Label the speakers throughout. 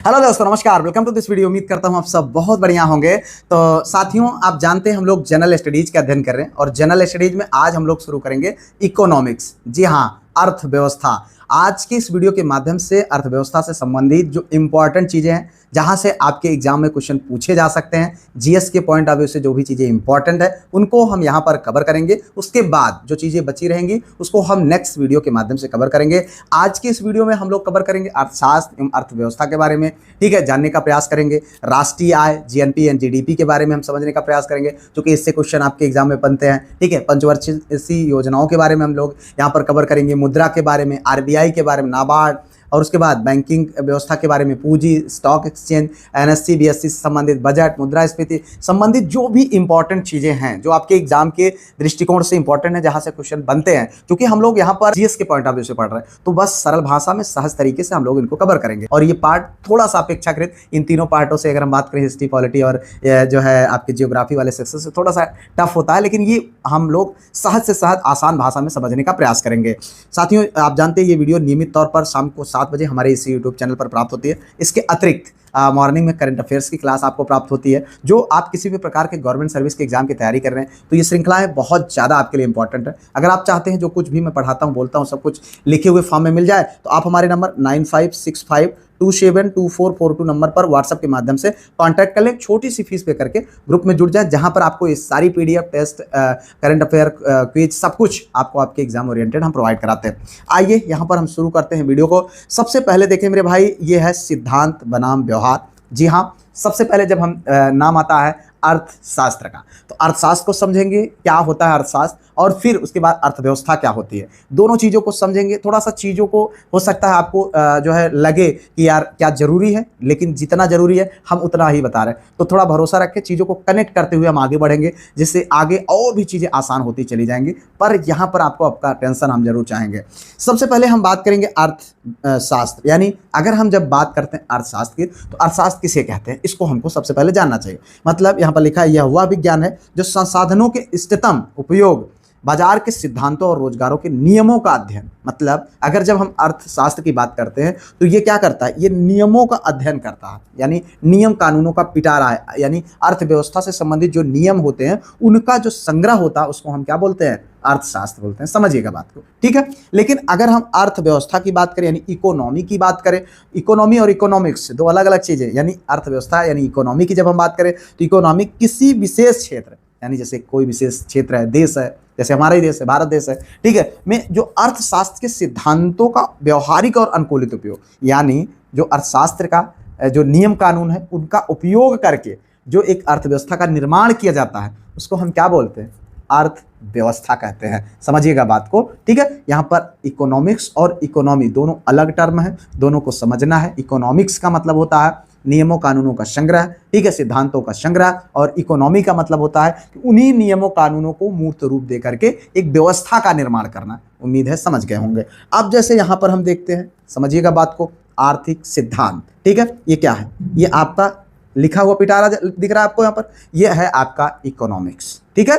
Speaker 1: Hello दोस्तों, नमस्कार। Welcome to this video. उम्मीद करता हूं आप सब बहुत बढ़िया होंगे। तो साथियों, आप जानते हैं हम लोग जनरल स्टडीज का अध्ययन कर रहे हैं और जनरल स्टडीज में आज हम लोग शुरू करेंगे इकोनॉमिक्स। जी हाँ, अर्थव्यवस्था। आज की इस वीडियो के माध्यम से अर्थव्यवस्था से संबंधित जो इंपॉर्टेंट चीजें हैं, जहां से आपके एग्जाम में क्वेश्चन पूछे जा सकते हैं, जीएस के पॉइंट ऑफ व्यू से जो भी चीजें इंपॉर्टेंट है उनको हम यहां पर कवर करेंगे। उसके बाद जो चीजें बची रहेंगी उसको हम नेक्स्ट वीडियो के माध्यम से कवर करेंगे। आज की इस वीडियो में हम लोग कवर करेंगे अर्थशास्त्र एवं अर्थव्यवस्था के बारे में, ठीक है, जानने का प्रयास करेंगे। राष्ट्रीय आय, जीएनपी एंड जीडीपी के बारे में हम समझने का प्रयास करेंगे, क्योंकि इससे क्वेश्चन आपके एग्जाम में बनते हैं, ठीक है। पंचवर्षीय योजनाओं के बारे में हम लोग यहाँ पर कवर करेंगे, मुद्रा के बारे में, आरबीआई के बारे में, नाबार्ड, और उसके बाद बैंकिंग व्यवस्था के बारे में, पूंजी, स्टॉक एक्सचेंज, एनएससी बीएससी से संबंधित, बजट, मुद्रास्फीति संबंधित जो भी इंपॉर्टेंट चीजें हैं जो आपके एग्जाम के दृष्टिकोण से इंपॉर्टेंट है, जहां से क्वेश्चन बनते हैं, क्योंकि हम लोग यहाँ पर जीएस के पॉइंट ऑफ व्यू से पढ़ रहे हैं, तो बस सरल भाषा में सहज तरीके से हम लोग इनको कवर करेंगे। और ये पार्ट थोड़ा सा अपेक्षाकृत इन तीनों पार्टों से अगर हम बात करें, हिस्ट्री, पॉलिटी और जो है आपके जियोग्राफी वाले सेक्शन से, थोड़ा सा टफ होता है, लेकिन ये हम लोग सहज से सहज आसान भाषा में समझने का प्रयास करेंगे। साथियों, आप जानते हैं ये वीडियो नियमित तौर पर शाम को 7 बजे हमारे इसी यूट्यूब चैनल पर प्राप्त होती है। इसके अतिरिक्त मॉर्निंग में करंट अफेयर्स की क्लास आपको प्राप्त होती है। जो आप किसी भी प्रकार के गवर्नमेंट सर्विस के एग्जाम की तैयारी कर रहे हैं, तो ये श्रृंखलाएं बहुत ज़्यादा आपके लिए इंपॉर्टेंट है। अगर आप चाहते हैं जो कुछ भी मैं पढ़ाता हूँ, बोलता हूँ, सब कुछ लिखे हुए फॉर्म में मिल जाए, तो आप हमारे नंबर 9565272442 नंबर पर व्हाट्सएप के माध्यम से कांटेक्ट कर लें। छोटी सी फीस पे करके ग्रुप में जुड़ जाएं, जहां पर आपको ये सारी PDF, test, current affair, quiz, सब कुछ आपको आपके एग्जाम ओरिएंटेड हम प्रोवाइड कराते हैं। आइए यहाँ पर हम शुरू करते हैं वीडियो को। सबसे पहले देखें मेरे भाई, ये है सिद्धांत बनाम व्यवहार। जी हाँ, सबसे पहले जब हम नाम आता है अर्थशास्त्र का, तो अर्थशास्त्र को समझेंगे, क्या होता है अर्थशास्त्र, और फिर उसके बाद अर्थव्यवस्था क्या होती है। दोनों चीज़ों को समझेंगे। थोड़ा सा चीज़ों को हो सकता है आपको जो है लगे कि यार क्या ज़रूरी है, लेकिन जितना ज़रूरी है हम उतना ही बता रहे हैं, तो थोड़ा भरोसा रखें। चीज़ों को कनेक्ट करते हुए हम आगे बढ़ेंगे, जिससे आगे और भी चीज़ें आसान होती चली जाएंगी। पर यहाँ पर आपको आपका टेंशन हम जरूर चाहेंगे। सबसे पहले हम बात करेंगे अर्थशास्त्र, यानी अगर हम जब बात करते हैं अर्थशास्त्र की, तो अर्थशास्त्र किसे कहते हैं, इसको हमको सबसे पहले जानना चाहिए। मतलब यहाँ पर लिखा है, यह वह विज्ञान है जो संसाधनों के इष्टतम उपयोग, बाजार के सिद्धांतों और रोजगारों के नियमों का अध्ययन। मतलब अगर जब हम अर्थशास्त्र की बात करते हैं, तो ये क्या करता है, ये नियमों का अध्ययन करता है, यानी नियम कानूनों का पिटारा है। यानी अर्थव्यवस्था से संबंधित जो नियम होते हैं उनका जो संग्रह होता है, उसको हम क्या बोलते हैं, अर्थशास्त्र बोलते हैं। समझिएगा बात को, ठीक है। लेकिन अगर हम अर्थव्यवस्था की बात करें, यानी इकोनॉमी की बात करें, इकोनॉमी और इकोनॉमिक्स दो अलग अलग चीजें। यानी अर्थव्यवस्था यानी इकोनॉमी की जब हम बात करें, तो इकोनॉमी किसी विशेष क्षेत्र, यानी जैसे कोई विशेष क्षेत्र है, देश है, जैसे हमारा ही देश है, भारत देश है, ठीक है, में जो अर्थशास्त्र के सिद्धांतों का व्यवहारिक और अनुकूलित उपयोग, यानी जो अर्थशास्त्र का जो नियम कानून है उनका उपयोग करके जो एक अर्थव्यवस्था का निर्माण किया जाता है, उसको हम क्या बोलते हैं, अर्थव्यवस्था कहते हैं। समझिएगा बात को, ठीक है। यहाँ पर इकोनॉमिक्स और इकोनॉमी दोनों अलग टर्म है, दोनों को समझना है। इकोनॉमिक्स का मतलब होता है नियमों कानूनों का संग्रह, ठीक है, सिद्धांतों का संग्रह, और इकोनॉमी का मतलब होता है कि उन्हीं नियमों कानूनों को मूर्त रूप दे करके एक व्यवस्था का निर्माण करना। उम्मीद है समझ गए होंगे। अब जैसे यहाँ पर हम देखते हैं, समझिएगा बात को, आर्थिक सिद्धांत, ठीक है। ये क्या है, ये आपका लिखा हुआ पिटारा दिख रहा है आपको यहाँ पर, यह है आपका इकोनॉमिक्स, ठीक है।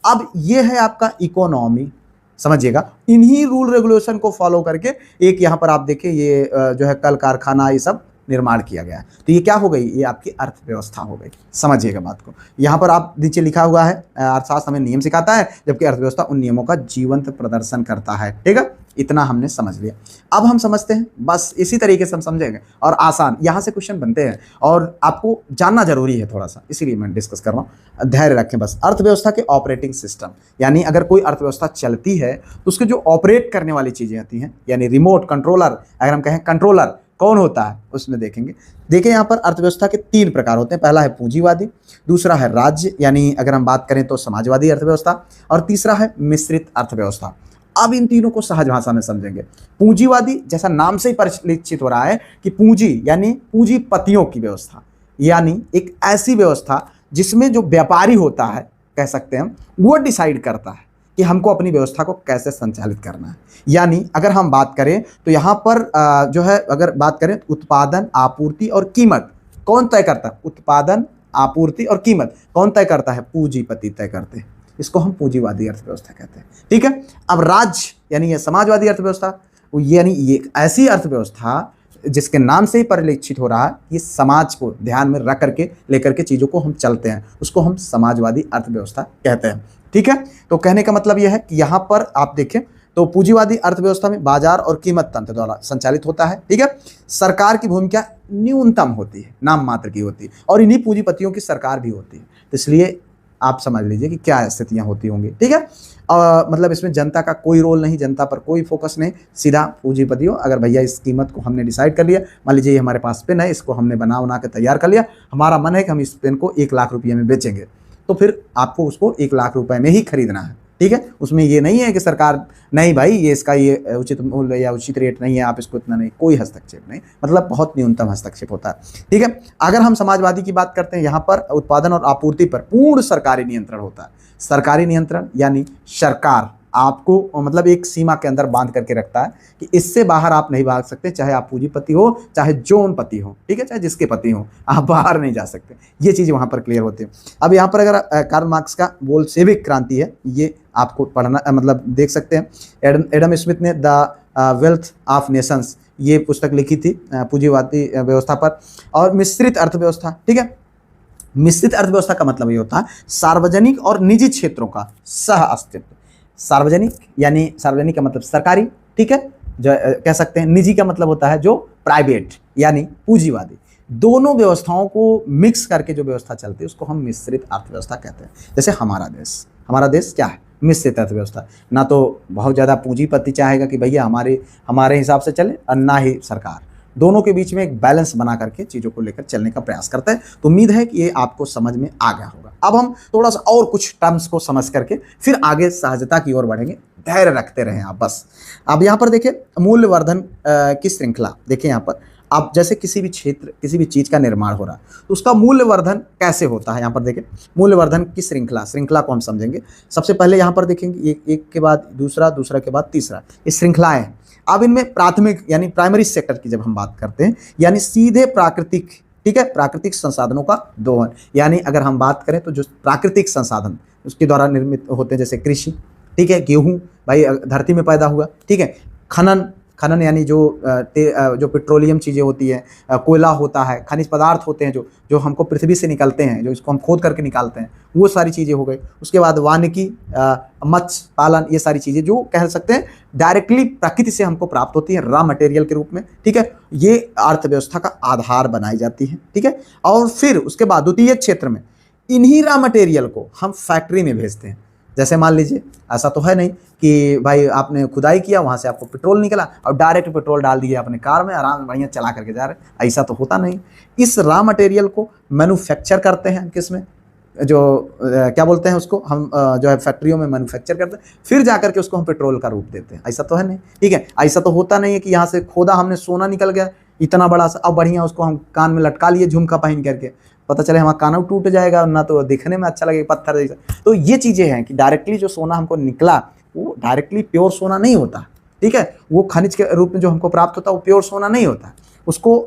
Speaker 1: अब ये है आपका इकोनॉमी, समझिएगा। इन्हीं रूल रेगुलेशन को फॉलो करके एक यहाँ पर आप देखिए, ये जो है कल कारखाना, ये सब निर्माण किया गया है। तो ये क्या हो गई, ये आपकी अर्थव्यवस्था हो गई। समझिएगा बात को। यहाँ पर आप नीचे लिखा हुआ है, अर्थशास्त्र हमें नियम सिखाता है, जबकि अर्थव्यवस्था उन नियमों का जीवंत प्रदर्शन करता है, ठीक है। इतना हमने समझ लिया। अब हम समझते हैं, बस इसी तरीके से हम समझेंगे और आसान यहाँ से क्वेश्चन बनते हैं, और आपको जानना जरूरी है थोड़ा सा, इसीलिए मैं डिस्कस कर रहा हूँ। धैर्य रखें बस। अर्थव्यवस्था के ऑपरेटिंग सिस्टम, यानी अगर कोई अर्थव्यवस्था चलती है तो उसके जो ऑपरेट करने वाली चीजें आती हैं, यानी रिमोट कंट्रोलर, अगर हम कहें कंट्रोलर कौन होता है, उसमें देखेंगे। देखिए यहाँ पर अर्थव्यवस्था के 3 प्रकार होते हैं। पहला है पूंजीवादी, दूसरा है राज्य, यानी अगर हम बात करें तो समाजवादी अर्थव्यवस्था, और तीसरा है मिश्रित अर्थव्यवस्था। अब इन तीनों को सहज भाषा में समझेंगे। पूंजीवादी, जैसा नाम से ही परिलक्षित हो रहा है कि पूंजी यानी पूंजीपतियों की व्यवस्था, यानी एक ऐसी व्यवस्था जिसमें जो व्यापारी होता है, कह सकते हैं हम, वो डिसाइड करता है कि हमको अपनी व्यवस्था को कैसे संचालित करना है। यानी अगर हम बात करें तो यहाँ पर जो है, अगर बात करें उत्पादन, आपूर्ति और कीमत कौन तय करता है, उत्पादन, आपूर्ति और कीमत कौन तय करता है, पूंजीपति तय करते हैं। इसको हम पूंजीवादी अर्थव्यवस्था कहते हैं, ठीक है। अब राज्य यानी ये समाजवादी अर्थव्यवस्था, यानी ये ऐसी अर्थव्यवस्था जिसके नाम से ही परिलक्षित हो रहा है, ये समाज को ध्यान में रख करके लेकर के चीज़ों को हम चलते हैं, उसको हम समाजवादी अर्थव्यवस्था कहते हैं। ठीक है, तो कहने का मतलब यह है कि यहाँ पर आप देखें तो पूंजीवादी अर्थव्यवस्था में बाजार और कीमत तंत्र द्वारा संचालित होता है। ठीक है, सरकार की भूमिका न्यूनतम होती है, नाम मात्र की होती है, और इन्हीं पूंजीपतियों की सरकार भी होती है। तो इसलिए आप समझ लीजिए कि क्या स्थितियां होती होंगी। ठीक है, मतलब इसमें जनता का कोई रोल नहीं, जनता पर कोई फोकस नहीं, सीधा पूंजीपतियों। अगर भैया इस कीमत को हमने डिसाइड कर लिया, मान लीजिए ये हमारे पास पेन है, इसको हमने बना के तैयार कर लिया, हमारा मन है कि हम इस पेन को 1 लाख रुपये में बेचेंगे, तो फिर आपको उसको 1 लाख रुपए में ही खरीदना है। ठीक है, उसमें ये नहीं है कि सरकार नहीं भाई ये इसका ये उचित मूल्य या उचित रेट नहीं है, आप इसको इतना नहीं, कोई हस्तक्षेप नहीं, मतलब बहुत न्यूनतम हस्तक्षेप होता है। ठीक है, अगर हम समाजवादी की बात करते हैं, यहाँ पर उत्पादन और आपूर्ति पर पूर्ण सरकारी नियंत्रण होता है। सरकारी नियंत्रण यानी सरकार आपको मतलब एक सीमा के अंदर बांध करके रखता है कि इससे बाहर आप नहीं भाग सकते, चाहे आप पूंजीपति हो, चाहे जोनपति हो, ठीक है, चाहे जिसके पति हो, आप बाहर नहीं जा सकते। ये चीज़ वहाँ पर क्लियर होती है। अब यहाँ पर अगर कार्ल मार्क्स का बोल्शेविक क्रांति है, ये आपको पढ़ना मतलब देख सकते हैं। एडम स्मिथ ने द वेल्थ ऑफ नेशंस ये पुस्तक लिखी थी पूंजीवादी व्यवस्था पर। और मिश्रित अर्थव्यवस्था, ठीक है, मिश्रित अर्थव्यवस्था का मतलब ये होता है सार्वजनिक और निजी क्षेत्रों का सह अस्तित्व। सार्वजनिक यानी सार्वजनिक का मतलब सरकारी, ठीक है, जो कह सकते हैं। निजी का मतलब होता है जो प्राइवेट यानी पूंजीवादी। दोनों व्यवस्थाओं को मिक्स करके जो व्यवस्था चलती है उसको हम मिश्रित अर्थव्यवस्था कहते हैं। जैसे हमारा देश क्या है, मिश्रित अर्थव्यवस्था। ना तो बहुत ज़्यादा पूंजीपति चाहेगा कि भैया हमारे हिसाब से चले, और ना ही सरकार। दोनों के बीच में एक बैलेंस बना करके चीज़ों को लेकर चलने का प्रयास करता है। तो उम्मीद है कि ये आपको समझ में आ गया होगा। अब हम थोड़ा सा और कुछ टर्म्स को समझ करके फिर आगे सहजता की ओर बढ़ेंगे। धैर्य रखते रहें आप बस। अब यहाँ पर देखिए मूल्यवर्धन की श्रृंखला। देखिए यहाँ पर आप जैसे किसी भी क्षेत्र, किसी भी चीज़ का निर्माण हो रहा है तो उसका मूल्यवर्धन कैसे होता है। यहाँ पर देखिए मूल्यवर्धन की श्रृंखला को हम समझेंगे। सबसे पहले यहाँ पर देखेंगे एक के बाद दूसरा, दूसरा के बाद तीसरा, ये श्रृंखलाएँ हैं। अब इनमें प्राथमिक यानी प्राइमरी सेक्टर की जब हम बात करते हैं, यानी सीधे प्राकृतिक, ठीक है, प्राकृतिक संसाधनों का दोहन। यानी अगर हम बात करें तो जो प्राकृतिक संसाधन उसके द्वारा निर्मित होते हैं, जैसे कृषि, ठीक है, गेहूं भाई धरती में पैदा हुआ, ठीक है, खनन यानी जो पेट्रोलियम चीज़ें होती है, कोयला होता है, खनिज पदार्थ होते हैं जो हमको पृथ्वी से निकलते हैं, जो इसको हम खोद करके निकालते हैं, वो सारी चीज़ें हो गई। उसके बाद वानिकी, मत्स्य पालन, ये सारी चीज़ें जो कह सकते हैं डायरेक्टली प्रकृति से हमको प्राप्त होती हैं रॉ मटेरियल के रूप में, ठीक है, ये अर्थव्यवस्था का आधार बनाई जाती है। ठीक है, और फिर उसके बाद द्वितीय क्षेत्र में इन्हीं रॉ मटेरियल को हम फैक्ट्री में भेजते हैं। जैसे मान लीजिए ऐसा तो है नहीं कि भाई आपने खुदाई किया, वहाँ से आपको पेट्रोल निकला और डायरेक्ट पेट्रोल डाल दिया अपने कार में, आराम से बढ़िया चला करके जा रहे, ऐसा तो होता नहीं। इस रॉ मटेरियल को मैन्युफैक्चर करते हैं किसमें, जो क्या बोलते हैं उसको हम जो है फैक्ट्रियों में मैन्युफैक्चर करते हैं, फिर जाकर के उसको हम पेट्रोल का रूप देते हैं। ऐसा तो है नहीं, ठीक है, ऐसा तो होता नहीं है कि यहाँ से खोदा हमने सोना निकल गया इतना बड़ा सा, अब बढ़िया उसको हम कान में लटका लिए झुमका पहन करके, पता चले हमारा कान टूट जाएगा, ना तो दिखने में अच्छा लगेगा पत्थर जैसा। तो ये चीज़ें हैं कि डायरेक्टली जो सोना हमको निकला वो डायरेक्टली प्योर सोना नहीं होता, ठीक है, वो खनिज के रूप में जो हमको प्राप्त होता है वो प्योर सोना नहीं होता। उसको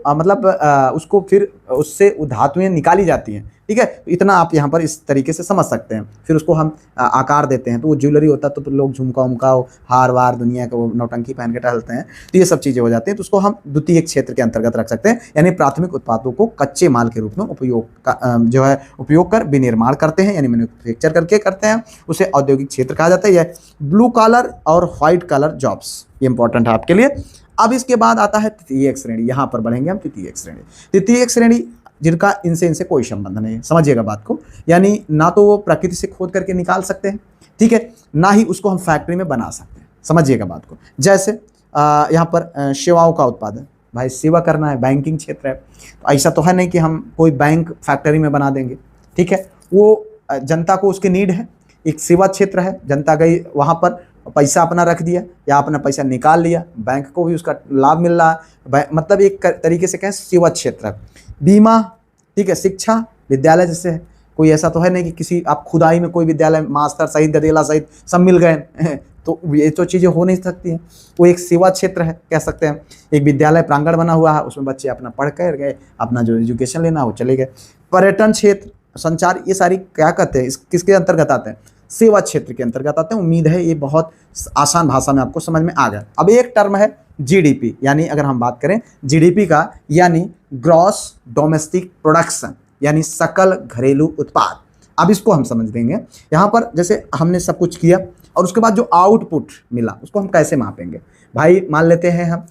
Speaker 1: उसको फिर उससे धातुएं निकाली जाती हैं, ठीक है। इतना आप यहाँ पर इस तरीके से समझ सकते हैं। फिर उसको हम आकार देते हैं, तो वो ज्वेलरी होता है, तो लोग झुमका उमका हार वार दुनिया का वो नौटंकी पहन के टहलते हैं, तो ये सब चीज़ें हो जाती हैं। तो उसको हम द्वितीय क्षेत्र के अंतर्गत रख सकते हैं, यानी प्राथमिक उत्पादों को कच्चे माल के रूप में उपयोग कर विनिर्माण करते हैं, यानी मैन्युफैक्चर करके करते हैं, उसे औद्योगिक क्षेत्र कहा जाता है। यह ब्लू कॉलर और व्हाइट कॉलर जॉब्स, ये इंपॉर्टेंट है आपके लिए। अब इसके बाद आता है तृतीय श्रेणी। यहाँ पर बढ़ेंगे हम तृतीय श्रेणी। तृतीय श्रेणी जिनका इनसे कोई संबंध नहीं है, समझिएगा बात को, यानी ना तो वो प्रकृति से खोद करके निकाल सकते हैं, ठीक है, ना ही उसको हम फैक्ट्री में बना सकते हैं। समझिएगा बात को। जैसे यहाँ पर सेवाओं का उत्पादन, भाई सेवा करना है, बैंकिंग क्षेत्र है, तो ऐसा तो है नहीं कि हम कोई बैंक फैक्ट्री में बना देंगे, ठीक है, वो जनता को उसकी नीड है, एक सेवा क्षेत्र है, जनता गई वहाँ पर पैसा अपना रख दिया या अपना पैसा निकाल लिया, बैंक को भी उसका लाभ मिल रहा है, मतलब एक तरीके से कहें सेवा क्षेत्र है। बीमा, ठीक है, शिक्षा, विद्यालय जैसे है, कोई ऐसा तो है नहीं कि किसी आप खुदाई में कोई विद्यालय मास्टर सहित गदेला सहित सब मिल गए तो ये तो चीज़ें हो नहीं सकती हैं। वो एक सेवा क्षेत्र है, कह सकते हैं। एक विद्यालय प्रांगण बना हुआ है, उसमें बच्चे अपना पढ़ कर गए, अपना जो एजुकेशन लेना वो चले गए। पर्यटन क्षेत्र, संचार, ये सारी क्या कहते हैं, किसके अंतर्गत आते हैं, सेवा क्षेत्र के अंतर्गत आते हैं। उम्मीद है ये बहुत आसान भाषा में आपको समझ में आ गया। अब एक टर्म है जीडीपी, यानी अगर हम बात करें जीडीपी का, यानी ग्रॉस डोमेस्टिक प्रोडक्शन, यानी सकल घरेलू उत्पाद। अब इसको हम समझ देंगे। यहाँ पर जैसे हमने सब कुछ किया और उसके बाद जो आउटपुट मिला उसको हम कैसे मापेंगे। भाई मान लेते हैं हम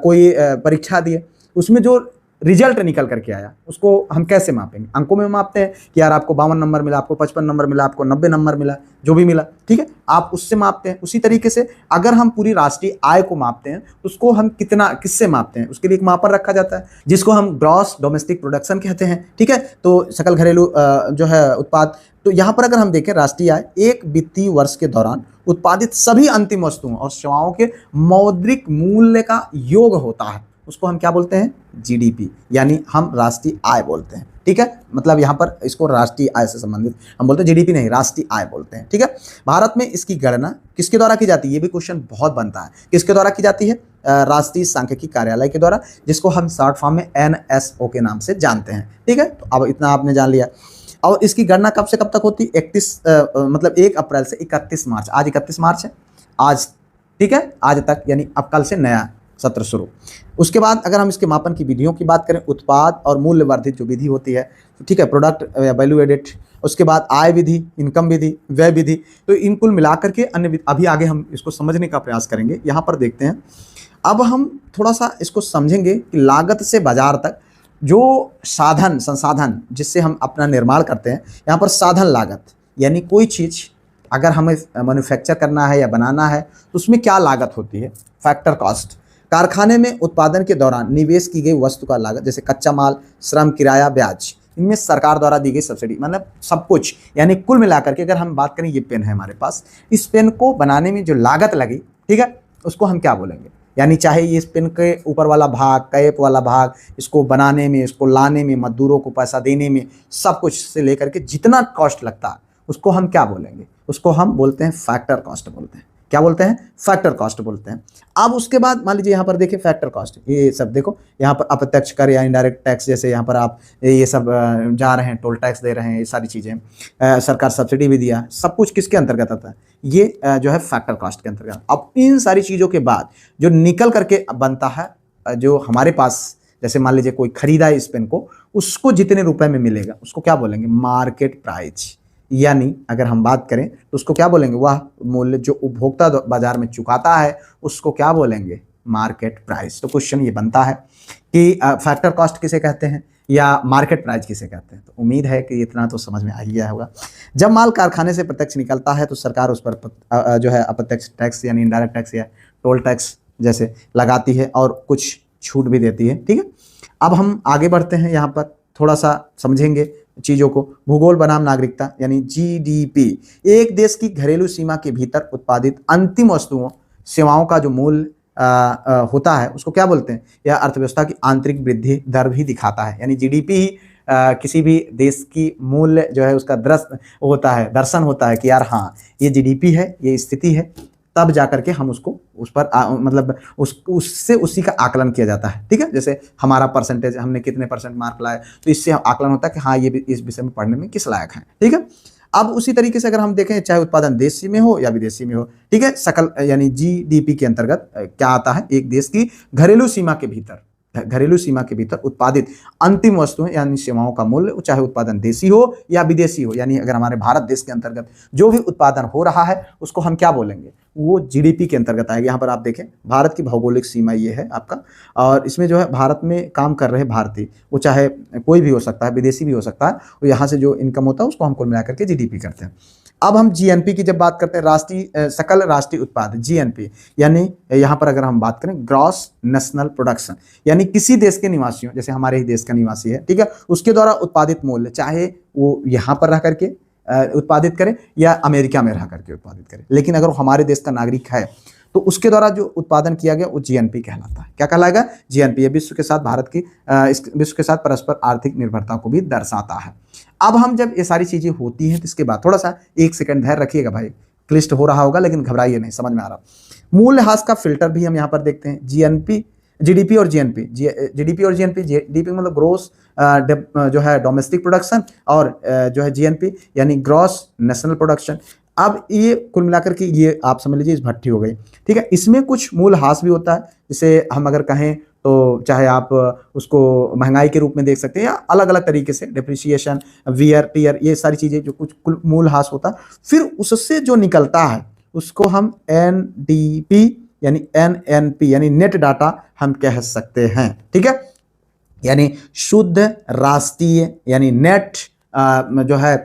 Speaker 1: कोई परीक्षा दिए, उसमें जो रिजल्ट निकल करके आया उसको हम कैसे मापेंगे। अंकों में मापते हैं कि यार आपको 52 नंबर मिला, आपको 55 नंबर मिला, आपको 90 नंबर मिला, जो भी मिला, ठीक है, आप उससे मापते हैं। उसी तरीके से अगर हम पूरी राष्ट्रीय आय को मापते हैं उसको हम किससे मापते हैं, उसके लिए एक मापर रखा जाता है जिसको हम ग्रॉस डोमेस्टिक प्रोडक्शन कहते हैं, ठीक है। तो सकल घरेलू जो है उत्पाद। तो यहाँ पर अगर हम देखें राष्ट्रीय आय एक वित्तीय वर्ष के दौरान उत्पादित सभी अंतिम वस्तुओं और सेवाओं के मौद्रिक मूल्य का योग होता है, उसको हम क्या बोलते हैं, जीडीपी, यानी हम राष्ट्रीय आय बोलते हैं, ठीक है। मतलब यहाँ पर इसको राष्ट्रीय आय से संबंधित हम बोलते हैं, जीडीपी नहीं, राष्ट्रीय आय बोलते हैं, ठीक है। भारत में इसकी गणना किसके द्वारा की जाती है, ये भी क्वेश्चन बहुत बनता है, किसके द्वारा की जाती है, राष्ट्रीय सांख्यिकी कार्यालय के द्वारा, जिसको हम शॉर्ट फॉर्म में एनएसओ के नाम से जानते हैं, ठीक है। तो अब इतना आपने जान लिया। और इसकी गणना कब से कब तक होती है, 1 अप्रैल से 31 मार्च, आज 31 मार्च है आज, ठीक है, आज तक, यानी अब कल से नया सत्र शुरू। उसके बाद अगर हम इसके मापन की विधियों की बात करें, उत्पाद और मूल्य वर्धित जो विधि होती है, तो ठीक है, प्रोडक्ट वैल्यू एडेड, उसके बाद आय विधि, इनकम विधि, व्यय विधि, तो इन कुल मिलाकर के अन्य अभी आगे हम इसको समझने का प्रयास करेंगे। यहाँ पर देखते हैं, अब हम थोड़ा सा इसको समझेंगे कि लागत से बाजार तक जो साधन संसाधन जिससे हम अपना निर्माण करते हैं, यहाँ पर साधन लागत, यानी कोई चीज़ अगर हमें मैन्युफैक्चर करना है या बनाना है तो उसमें क्या लागत होती है, फैक्टर कॉस्ट। कारखाने में उत्पादन के दौरान निवेश की गई वस्तु का लागत, जैसे कच्चा माल, श्रम, किराया, ब्याज, इनमें सरकार द्वारा दी गई सब्सिडी, मतलब सब कुछ, यानी कुल मिलाकर के अगर हम बात करें, ये पेन है हमारे पास, इस पेन को बनाने में जो लागत लगी, ठीक है, उसको हम क्या बोलेंगे, यानी चाहे ये इस पेन के ऊपर वाला भाग, कैप वाला भाग, इसको बनाने में, इसको लाने में, मजदूरों को पैसा देने में, सब कुछ से लेकर के जितना कॉस्ट लगता है उसको हम क्या बोलेंगे, उसको हम बोलते हैं फैक्टर कॉस्ट बोलते हैं। क्या बोलते हैं, फैक्टर कॉस्ट बोलते हैं। अब उसके बाद मान लीजिए यहाँ पर देखिए फैक्टर कॉस्ट, ये सब देखो, यहाँ पर अप्रत्यक्ष कर या इनडायरेक्ट टैक्स, जैसे यहाँ पर आप ये सब जा रहे हैं, टोल टैक्स दे रहे हैं, ये सारी चीज़ें, सरकार सब्सिडी भी दिया, सब कुछ किसके अंतर्गत आता है, ये जो है फैक्टर कॉस्ट के अंतर्गत। अब इन सारी चीज़ों के बाद जो निकल करके बनता है, जो हमारे पास, जैसे मान लीजिए कोई खरीदा है इस पेन को, उसको जितने रुपए में मिलेगा उसको क्या बोलेंगे, मार्केट प्राइस, यानी अगर हम बात करें तो उसको क्या बोलेंगे, वह मूल्य जो उपभोक्ता बाजार में चुकाता है उसको क्या बोलेंगे, मार्केट प्राइस। तो क्वेश्चन ये बनता है कि फैक्टर कॉस्ट किसे कहते हैं या मार्केट प्राइस किसे कहते हैं। तो उम्मीद है कि इतना तो समझ में आ ही गया होगा। जब माल कारखाने से प्रत्यक्ष निकलता है तो सरकार उस पर जो है अप्रत्यक्ष टैक्स यानी इनडायरेक्ट टैक्स या टोल टैक्स जैसे लगाती है और कुछ छूट भी देती है, ठीक है। अब हम आगे बढ़ते हैं, यहाँ पर थोड़ा सा समझेंगे चीज़ों को। भूगोल बनाम नागरिकता यानी जीडीपी, एक देश की घरेलू सीमा के भीतर उत्पादित अंतिम वस्तुओं सेवाओं का जो मूल्य होता है उसको क्या बोलते हैं, यह अर्थव्यवस्था की आंतरिक वृद्धि दर भी दिखाता है। यानी जीडीपी ही किसी भी देश की मूल्य जो है उसका दृश्य होता है, दर्शन होता है कि यार हाँ ये जीडीपी है, ये स्थिति है, तब जाकर के हम उसको उस पर मतलब उससे उसी का आकलन किया जाता है, ठीक है। जैसे हमारा परसेंटेज, हमने कितने % मार्क लाए, तो इससे आकलन होता है कि हाँ ये इस विषय में पढ़ने में किस लायक है, ठीक है। अब उसी तरीके से अगर हम देखें, चाहे उत्पादन देशी में हो या विदेशी में हो, ठीक है, सकल यानी जीडीपी के अंतर्गत क्या आता है, एक देश की घरेलू सीमा के भीतर उत्पादित अंतिम वस्तुएं यानी सेवाओं का मूल्य, चाहे उत्पादन देशी हो या विदेशी हो, यानी अगर हमारे भारत देश के अंतर्गत जो भी उत्पादन हो रहा है उसको हम क्या बोलेंगे, वो जीडीपी के अंतर्गत आएगा। यहाँ पर आप देखें भारत की भौगोलिक सीमा ये है आपका, और इसमें जो है भारत में काम कर रहे भारतीय, वो चाहे कोई भी हो सकता है, विदेशी भी हो सकता है, और यहाँ से जो इनकम होता है उसको हम कुल मिलाकर के जीडीपी करते हैं। अब हम जीएनपी की जब बात करते हैं, राष्ट्रीय सकल राष्ट्रीय उत्पाद, जीएनपी, यानी यहाँ पर अगर हम बात करें ग्रॉस नेशनल प्रोडक्शन, यानी किसी देश के निवासियों, जैसे हमारे ही देश का निवासी है, ठीक है, उसके द्वारा उत्पादित मूल्य, चाहे वो यहाँ पर रह करके उत्पादित करे या अमेरिका में रह करके उत्पादित करे, लेकिन अगर वो हमारे देश का नागरिक है तो उसके द्वारा जो उत्पादन किया गया वो जीएनपी कहलाता है। क्या कहलाएगा, जीएनपी। ये विश्व के साथ भारत की विश्व के साथ परस्पर आर्थिक निर्भरता को भी दर्शाता है। अब हम जब ये सारी चीज़ें होती हैं तो इसके बाद थोड़ा सा 1 सेकंड धैर्य रखिएगा भाई, क्लिष्ट हो रहा होगा लेकिन घबराइए नहीं, समझ में आ रहा। मूल्यह्रास का फिल्टर भी हम यहाँ पर देखते हैं, जीडीपी और जीएनपी। जीडीपी मतलब ग्रोस जो है डोमेस्टिक प्रोडक्शन, और जो है जीएनपी यानी ग्रॉस नेशनल प्रोडक्शन। अब ये कुल मिलाकर के ये आप समझ लीजिए इस भट्ठी हो गई, ठीक है। इसमें कुछ मूल्यह्रास भी होता है, जैसे हम अगर कहें तो चाहे आप उसको महंगाई के रूप में देख सकते हैं या अलग अलग तरीके से, डिप्रिसिएशन, वियर टियर, ये सारी चीज़ें जो कुछ कुल मूल्यह्रास होता है, फिर उससे जो निकलता है उसको हम एनडीपी यानी एनएनपी यानी नेट डाटा हम कह सकते हैं, ठीक है। यानी शुद्ध राष्ट्रीय यानी नेट जो है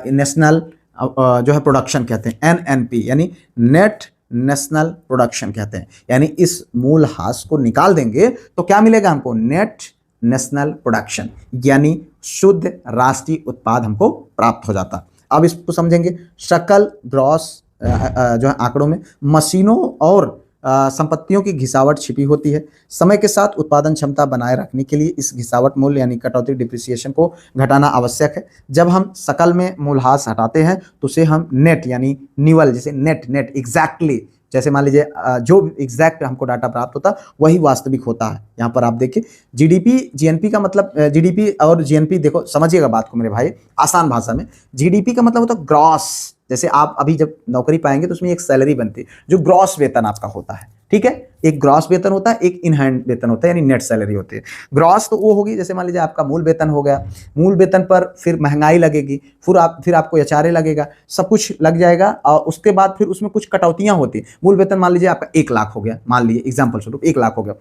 Speaker 1: नेशनल जो है प्रोडक्शन कहते हैं, एनएनपी यानी नेट नेशनल प्रोडक्शन कहते हैं। यानी इस मूल्यह्रास को निकाल देंगे तो क्या मिलेगा हमको, नेट नेशनल प्रोडक्शन यानी शुद्ध राष्ट्रीय उत्पाद हमको प्राप्त हो जाता। अब इसको समझेंगे, सकल ग्रॉस जो है आंकड़ों में मशीनों और संपत्तियों की घिसावट छिपी होती है। समय के साथ उत्पादन क्षमता बनाए रखने के लिए इस घिसावट मूल्य यानी कटौती डिप्रिसिएशन को घटाना आवश्यक है। जब हम सकल में मूल्यह्रास हटाते हैं तो उसे हम नेट यानी निवल, जैसे नेट एग्जैक्टली, जैसे मान लीजिए जो एग्जैक्ट हमको डाटा प्राप्त होता वही वास्तविक होता है। यहाँ पर आप देखिए जीडीपी जीएनपी का मतलब, जीडीपी और जीएनपी देखो समझिएगा बात को मेरे भाई आसान भाषा में। जीडीपी का मतलब होता है ग्रॉस, जैसे आप अभी जब नौकरी पाएंगे तो उसमें एक सैलरी बनती है जो ग्रॉस वेतन आपका होता है, ठीक है। एक ग्रॉस वेतन होता है, एक इन हैंड वेतन होता है यानी नेट सैलरी होती है। ग्रॉस तो वो होगी जैसे मान लीजिए आपका मूल वेतन हो गया, मूल वेतन पर फिर महंगाई लगेगी, फिर आपको एचआरए लगेगा, सब कुछ लग जाएगा और उसके बाद फिर उसमें कुछ कटौतियां होती हैं। मूल वेतन मान लीजिए आपका 1 लाख हो गया, मान लीजिए एग्जाम्पल स्वरूप 1 लाख हो गया,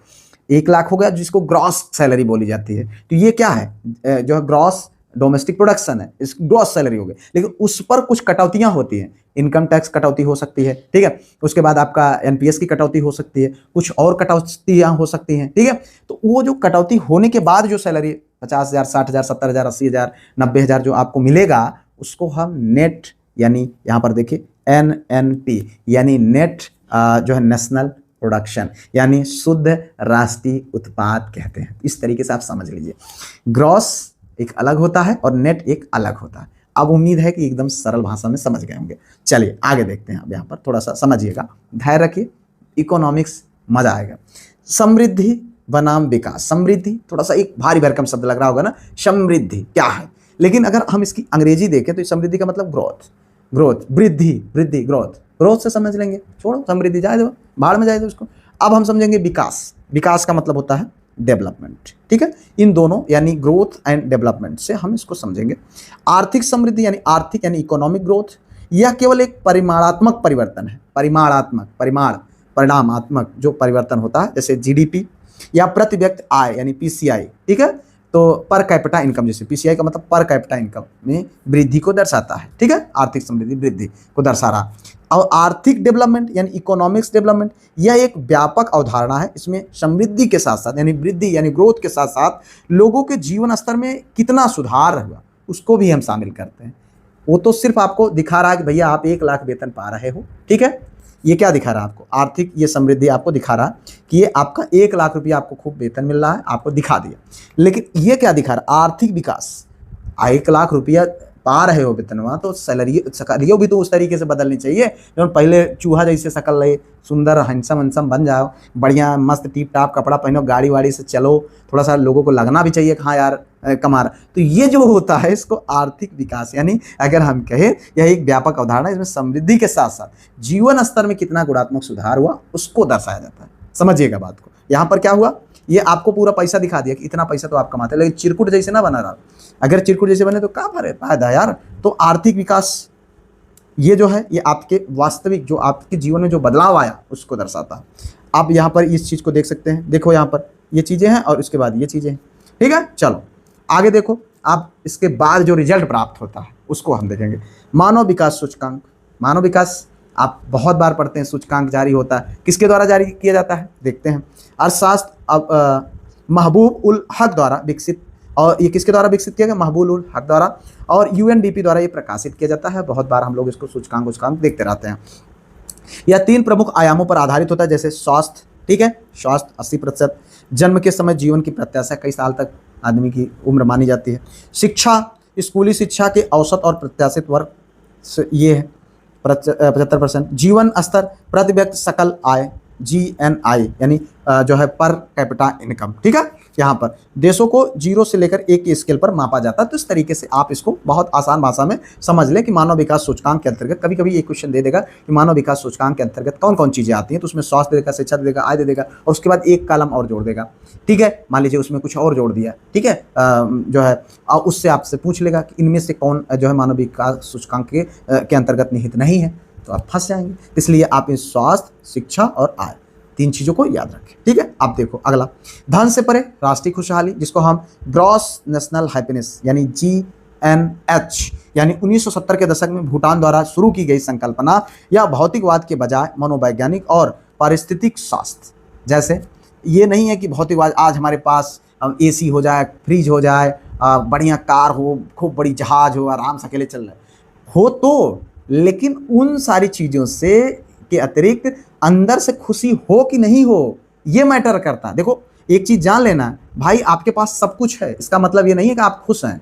Speaker 1: 1 लाख हो गया जिसको ग्रॉस सैलरी बोली जाती है। तो ये क्या है, जो है ग्रॉस डोमेस्टिक प्रोडक्शन है, इस ग्रॉस सैलरी हो गई, लेकिन उस पर कुछ कटौतियां होती हैं। इनकम टैक्स कटौती हो सकती है, ठीक है। उसके बाद आपका एनपीएस की कटौती हो सकती है, कुछ और कटौतियां हो सकती हैं, ठीक है। तो वो जो कटौती होने के बाद जो सैलरी 50,000, 60,000, 70,000, 80,000, 90,000 जो आपको मिलेगा उसको हम नेट यानी यहाँ पर देखिए एनएनपी यानी नेट जो है नेशनल प्रोडक्शन यानी शुद्ध राष्ट्रीय उत्पाद कहते हैं। इस तरीके से आप समझ लीजिए, ग्रॉस एक अलग होता है और नेट एक अलग होता है। अब उम्मीद है कि एकदम सरल भाषा में समझ गए होंगे। चलिए आगे देखते हैं। अब यहाँ पर थोड़ा सा समझिएगा, धैर्य रखिए, इकोनॉमिक्स मजा आएगा। समृद्धि बनाम विकास, समृद्धि थोड़ा सा एक भारी भरकम शब्द लग रहा होगा ना, समृद्धि क्या है, लेकिन अगर हम इसकी अंग्रेजी देखें तो समृद्धि का मतलब ग्रोथ, वृद्धि ग्रोथ से समझ लेंगे, छोड़ो समृद्धि जाए दो, भाड़ में जाए दो उसको। अब हम समझेंगे विकास का मतलब होता है डेवलपमेंट, ठीक है। इन दोनों यानी ग्रोथ एंड डेवलपमेंट से हम इसको समझेंगे। आर्थिक समृद्धि यानी इकोनॉमिक ग्रोथ, यह केवल एक परिमाणात्मक परिवर्तन है, परिणामात्मक जो परिवर्तन होता है, जैसे जीडीपी या प्रति व्यक्ति आय यानी पीसीआई, ठीक है। तो पर कैपिटा इनकम, जैसे पीसीआई का मतलब पर कैपिटा इनकम में वृद्धि को दर्शाता है, ठीक है। आर्थिक समृद्धि वृद्धि को दर्शा रहा। और आर्थिक डेवलपमेंट यानी इकोनॉमिक्स डेवलपमेंट, यह एक व्यापक अवधारणा है। इसमें समृद्धि के साथ साथ यानी वृद्धि यानी ग्रोथ के साथ साथ लोगों के जीवन स्तर में कितना सुधार हुआ उसको भी हम शामिल करते हैं। वो तो सिर्फ आपको दिखा रहा है कि भैया आप 1 लाख वेतन पा रहे हो, ठीक है। ये क्या दिखा रहा है आपको, आर्थिक ये समृद्धि आपको दिखा रहा है कि ये आपका 1 लाख रुपया आपको खूब वेतन मिल रहा है, आपको दिखा दिया। लेकिन ये क्या दिखा रहा है, आर्थिक विकास। 1 लाख रुपया पा रहे हो वेतनवा तो शकलियों भी तो उस तरीके से बदलनी चाहिए। पहले चूहा जैसे शकल रहे, सुंदर हंसम बन जाओ, बढ़िया मस्त टीप टाप कपड़ा पहनो, गाड़ी वाड़ी से चलो, थोड़ा सा लोगों को लगना भी चाहिए कि हाँ यार कमा रहा। तो ये जो होता है इसको आर्थिक विकास यानी अगर हम कहें यह एक व्यापक अवधारणा, इसमें समृद्धि के साथ साथ जीवन स्तर में कितना गुणात्मक सुधार हुआ उसको दर्शाया जाता है। समझिएगा बात को। यहाँ पर क्या हुआ, ये आपको पूरा पैसा दिखा दिया कि इतना पैसा तो आप कमाते हैं, लेकिन चिरकुट जैसे ना बना रहा। अगर चिरकुट जैसे बने तो क्या फायदा यार। तो आर्थिक विकास ये जो है ये आपके वास्तविक जो आपके जीवन में जो बदलाव आया उसको दर्शाता है। आप यहाँ पर इस चीज़ को देख सकते हैं, देखो यहाँ पर ये चीज़ें हैं और उसके बाद ये चीज़ें हैं, ठीक है। चलो आगे देखो, आप इसके बाद जो रिजल्ट प्राप्त होता है उसको हम देखेंगे। मानव विकास सूचकांक, मानव विकास आप बहुत बार पढ़ते हैं, सूचकांक जारी होता है, किसके द्वारा जारी किया जाता है देखते हैं। अर्थशास्त्र अब महबूब उल हक द्वारा विकसित, और ये किसके द्वारा विकसित किया गया, महबूब उल हक द्वारा, और यूएनडीपी द्वारा ये प्रकाशित किया जाता है। बहुत बार हम लोग इसको सूचकांक देखते रहते हैं। यह 3 प्रमुख आयामों पर आधारित होता है, जैसे स्वास्थ्य, ठीक है, स्वास्थ्य 80%, जन्म के समय जीवन की प्रत्याशा, कई साल तक आदमी की उम्र मानी जाती है, शिक्षा, स्कूली शिक्षा के औसत और प्रत्याशित वर्ग ये है 75%, जीवन स्तर, प्रति व्यक्ति सकल आय, GNI यानी जो है पर कैपिटा इनकम, ठीक है। यहाँ पर देशों को 0 से लेकर 1 की स्केल पर मापा जाता है। तो इस तरीके से आप इसको बहुत आसान भाषा में समझ लें कि मानव विकास सूचकांक के अंतर्गत कभी कभी एक क्वेश्चन दे देगा कि मानव विकास सूचकांक के अंतर्गत कौन कौन चीज़ें आती हैं, तो उसमें स्वास्थ्य दे देगा, शिक्षा दे देगा, आय दे देगा, और उसके बाद एक कॉलम और जोड़ देगा। ठीक है, मान लीजिए उसमें कुछ और जोड़ दिया, ठीक है, जो है उससे आपसे पूछ लेगा कि इनमें से कौन जो है मानव विकास सूचकांक के अंतर्गत निहित नहीं है, तो आप फंस जाएंगे। इसलिए आप इस स्वास्थ्य, शिक्षा और आय 3 चीज़ों को याद रखें। ठीक है, आप देखो अगला, धन से परे राष्ट्रीय खुशहाली, जिसको हम ग्रॉस नेशनल हैप्पीनेस यानी GNH, यानी 1970 के दशक में भूटान द्वारा शुरू की गई संकल्पना या भौतिकवाद के बजाय मनोवैज्ञानिक और पारिस्थितिक स्वास्थ्य। जैसे ये नहीं है कि भौतिकवाद आज हमारे पास AC हो जाए, फ्रिज हो जाए, बढ़िया कार हो, खूब बड़ी जहाज हो, आराम से अकेले चल रहे हो, तो लेकिन उन सारी चीज़ों से के अतिरिक्त अंदर से खुशी हो कि नहीं हो, ये मैटर करता है। देखो एक चीज़ जान लेना, भाई आपके पास सब कुछ है, इसका मतलब ये नहीं है कि आप खुश हैं।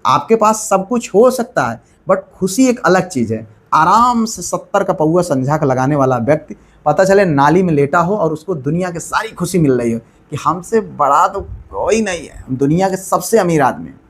Speaker 1: आपके पास सब कुछ हो सकता है, बट खुशी एक अलग चीज़ है। आराम से 70 का पौवा संझा का लगाने वाला व्यक्ति पता चले नाली में लेटा हो और उसको दुनिया की सारी खुशी मिल रही हो कि हमसे बड़ा तो कोई नहीं है, हम दुनिया के सबसे अमीर आदमी हैं,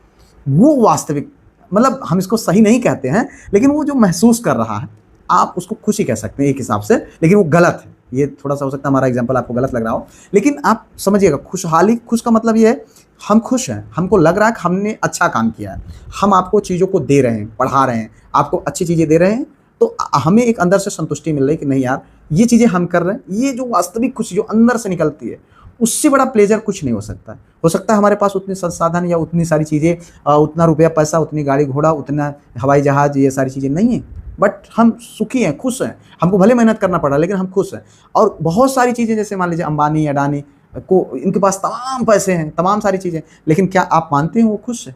Speaker 1: वो वास्तविक, मतलब हम इसको सही नहीं कहते हैं, लेकिन वो जो महसूस कर रहा है आप उसको खुशी कह सकते हैं एक हिसाब से, लेकिन वो गलत है। ये थोड़ा सा हो सकता है हमारा एग्जांपल आपको गलत लग रहा हो, लेकिन आप समझिएगा खुशहाली, खुश का मतलब ये है हम खुश हैं, हमको लग रहा है कि हमने अच्छा काम किया है, हम आपको चीज़ों को दे रहे हैं, पढ़ा रहे हैं, आपको अच्छी चीज़ें दे रहे हैं, तो हमें एक अंदर से संतुष्टि मिल रही है कि नहीं यार ये चीज़ें हम कर रहे हैं। ये जो वास्तविक खुशी जो अंदर से निकलती है, उससे बड़ा प्लेजर कुछ नहीं हो सकता है। हो सकता है हमारे पास उतने संसाधन या उतनी सारी चीज़ें, उतना रुपया पैसा, उतनी गाड़ी घोड़ा, उतना हवाई जहाज़, ये सारी चीज़ें नहीं है, बट हम सुखी हैं, खुश हैं। हमको भले मेहनत करना पड़ा लेकिन हम खुश हैं। और बहुत सारी चीज़ें, जैसे मान लीजिए अंबानी, अडानी को, इनके पास तमाम पैसे हैं, तमाम सारी चीज़ें, लेकिन क्या आप मानते हैं वो खुश है?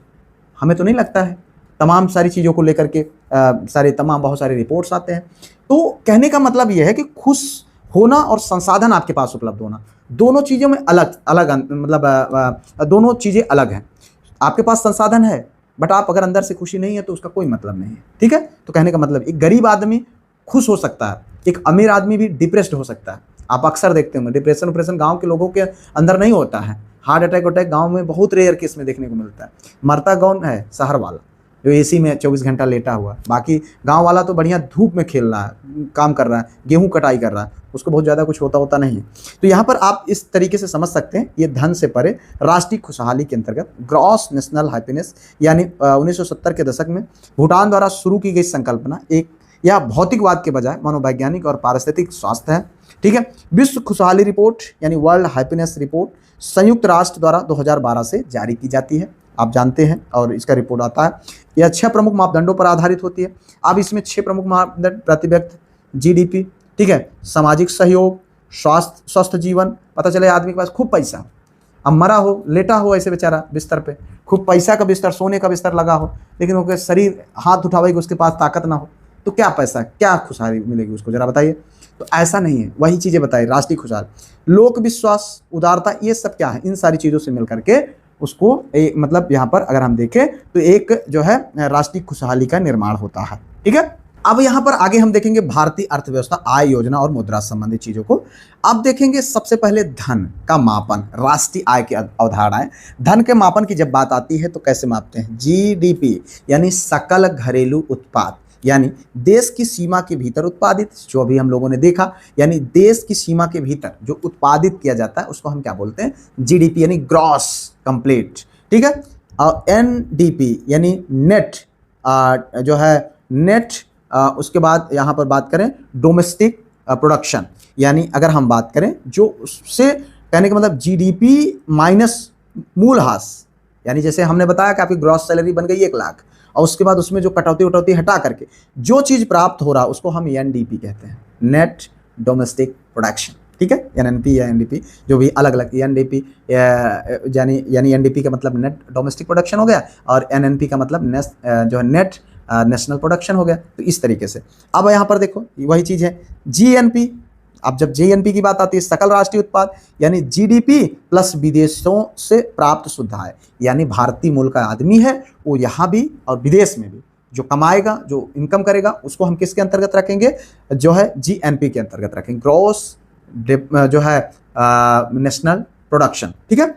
Speaker 1: हमें तो नहीं लगता है। तमाम सारी चीज़ों को लेकर के बहुत सारे रिपोर्ट्स आते हैं। तो कहने का मतलब ये है कि खुश होना और संसाधन आपके पास उपलब्ध होना, दोनों चीज़ों में अलग अलग, मतलब दोनों चीज़ें अलग हैं। आपके पास संसाधन है, बट आप अगर अंदर से खुशी नहीं है तो उसका कोई मतलब नहीं है। ठीक है, तो कहने का मतलब एक गरीब आदमी खुश हो सकता है, एक अमीर आदमी भी डिप्रेस्ड हो सकता है। आप अक्सर देखते होंगे डिप्रेशन गांव के लोगों के अंदर नहीं होता है। हार्ट अटैक गांव में बहुत रेयर केस में देखने को मिलता है। मरता कौन है? शहर वाला जो AC में 24 घंटा लेटा हुआ। बाकी गांव वाला तो बढ़िया धूप में खेल रहा है, काम कर रहा है, गेहूं कटाई कर रहा है, उसको बहुत ज़्यादा कुछ होता नहीं है। तो यहाँ पर आप इस तरीके से समझ सकते हैं, ये धन से परे राष्ट्रीय खुशहाली के अंतर्गत ग्रॉस नेशनल हैप्पीनेस, यानी 1970 के दशक में भूटान द्वारा शुरू की गई संकल्पना एक या भौतिकवाद के बजाय मनोवैज्ञानिक और पारिस्थितिक स्वास्थ्य है। ठीक है, विश्व खुशहाली रिपोर्ट यानी वर्ल्ड हैप्पीनेस रिपोर्ट संयुक्त राष्ट्र द्वारा 2012 से जारी की जाती है, आप जानते हैं, और इसका रिपोर्ट आता है। यह 6 प्रमुख मापदंडों पर आधारित होती है। अब इसमें 6 प्रमुख मापदंड, प्रति व्यक्ति GDP, ठीक है, सामाजिक सहयोग, स्वास्थ्य, स्वस्थ जीवन, पता चले आदमी के पास खूब पैसा, अब मरा हो, लेटा हो ऐसे बेचारा बिस्तर पे, खूब पैसा का बिस्तर, सोने का बिस्तर लगा हो, लेकिन वो शरीर हाथ उठावेगी उसके पास ताकत ना हो, तो क्या पैसा, क्या खुशहाली मिलेगी उसको, जरा बताइए। तो ऐसा नहीं है, वही चीज़ें बताइए, राष्ट्रीय खुशहाली, लोक विश्वास, उदारता, ये सब क्या है? इन सारी चीज़ों से मिल करके उसको मतलब यहाँ पर अगर हम देखें तो एक जो है राष्ट्रीय खुशहाली का निर्माण होता है। ठीक है, अब यहाँ पर आगे हम देखेंगे भारतीय अर्थव्यवस्था, आय योजना और मुद्रा संबंधित चीज़ों को। अब देखेंगे सबसे पहले धन का मापन, राष्ट्रीय आय की अवधारणाएं। धन के मापन की जब बात आती है तो कैसे मापते हैं? GDP यानी सकल घरेलू उत्पाद, यानी देश की सीमा के भीतर उत्पादित, जो अभी हम लोगों ने देखा, यानी देश की सीमा के भीतर जो उत्पादित किया जाता है उसको हम क्या बोलते हैं? GDP यानी ग्रॉस कंप्लीट। ठीक है, और NDP यानी नेट, जो है नेट, उसके बाद यहाँ पर बात करें डोमेस्टिक प्रोडक्शन, यानी अगर हम बात करें जो उससे कहने का मतलब GDP माइनस मूलहास, यानी जैसे हमने बताया कि आपकी ग्रॉस सैलरी बन गई 1 लाख, और उसके बाद उसमें जो कटौती हटा करके जो चीज़ प्राप्त हो रहा उसको हम NDP कहते हैं, नेट डोमेस्टिक प्रोडक्शन। ठीक है, NNP या NDP जो भी अलग अलग, NDP यानी NDP का मतलब नेट डोमेस्टिक प्रोडक्शन हो गया, और NNP का मतलब जो है नेट नेशनल प्रोडक्शन हो गया। तो इस तरीके से अब यहाँ पर देखो वही चीज़ है GNP। अब जब GNP की बात आती है, सकल राष्ट्रीय उत्पाद, यानी GDP प्लस विदेशों से प्राप्त शुद्ध आय, यानी भारतीय मूल का आदमी है वो यहाँ भी और विदेश में भी जो कमाएगा, जो इनकम करेगा, उसको हम किसके अंतर्गत रखेंगे? जो है GNP के अंतर्गत रखेंगे, ग्रॉस जो है नेशनल प्रोडक्शन। ठीक है,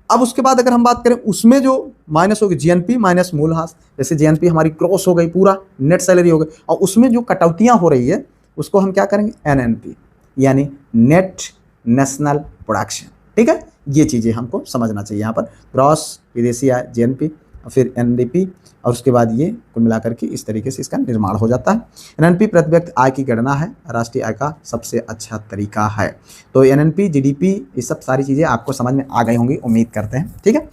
Speaker 1: अब उसके बाद अगर हम बात करें उसमें जो माइनस होगी जीएनपी माइनस मूलहास, जैसे जीएनपी हमारी क्रॉस हो गई, पूरा नेट सैलरी हो गई, और उसमें जो कटौतियां हो रही है उसको हम क्या करेंगे, एनएनपी यानी नेट नेशनल प्रोडक्शन। ठीक है, ये चीज़ें हमको समझना चाहिए यहाँ पर, ग्रॉस विदेशी आय जीएनपी, फिर एनडीपी, और उसके बाद ये कुल मिलाकर के इस तरीके से इसका निर्माण हो जाता है। एनएनपी प्रति व्यक्ति आय की गणना है, राष्ट्रीय आय का सबसे अच्छा तरीका है। तो एनएनपी, जीडीपी, ये सब सारी चीज़ें आपको समझ में आ गई होंगी, उम्मीद करते हैं। ठीक है,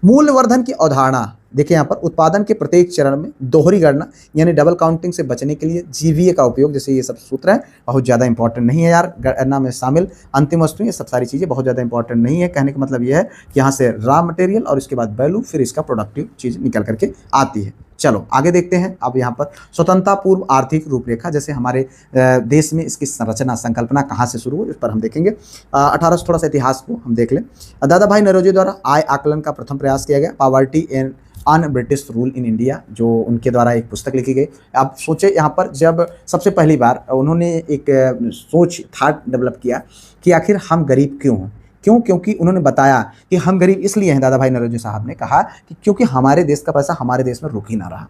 Speaker 1: मूल्यवर्धन की अवधारणा देखिए यहाँ पर, उत्पादन के प्रत्येक चरण में दोहरी गणना यानी डबल काउंटिंग से बचने के लिए जीवीए का उपयोग, जैसे ये सब सूत्र है बहुत ज़्यादा इंपॉर्टेंट नहीं है यार, गणना में शामिल अंतिम वस्तु, ये सब सारी चीज़ें बहुत ज़्यादा इंपॉर्टेंट नहीं है। कहने का मतलब ये है कि यहाँ से रॉ मटेरियल और इसके बाद वैल्यू, फिर इसका प्रोडक्टिव चीज़ निकल करके आती है। चलो आगे देखते हैं। अब यहाँ पर स्वतंत्रता पूर्व आर्थिक रूपरेखा, जैसे हमारे देश में इसकी संरचना संकल्पना कहाँ से शुरू हुई, इस पर हम देखेंगे। 1800 थोड़ा सा इतिहास को हम देख लें। दादा भाई नौरोजी द्वारा आय आकलन का प्रथम प्रयास किया गया, poverty and un British rule in India, जो उनके द्वारा एक पुस्तक लिखी गई। आप सोचे यहाँ पर जब सबसे पहली बार उन्होंने एक सोच थाट डेवलप किया कि आखिर हम गरीब क्यों हैं, क्यों, क्योंकि उन्होंने बताया कि हम गरीब इसलिए हैं, दादा भाई नौरोजी साहब ने कहा कि क्योंकि हमारे देश का पैसा हमारे देश में रुक ही ना रहा।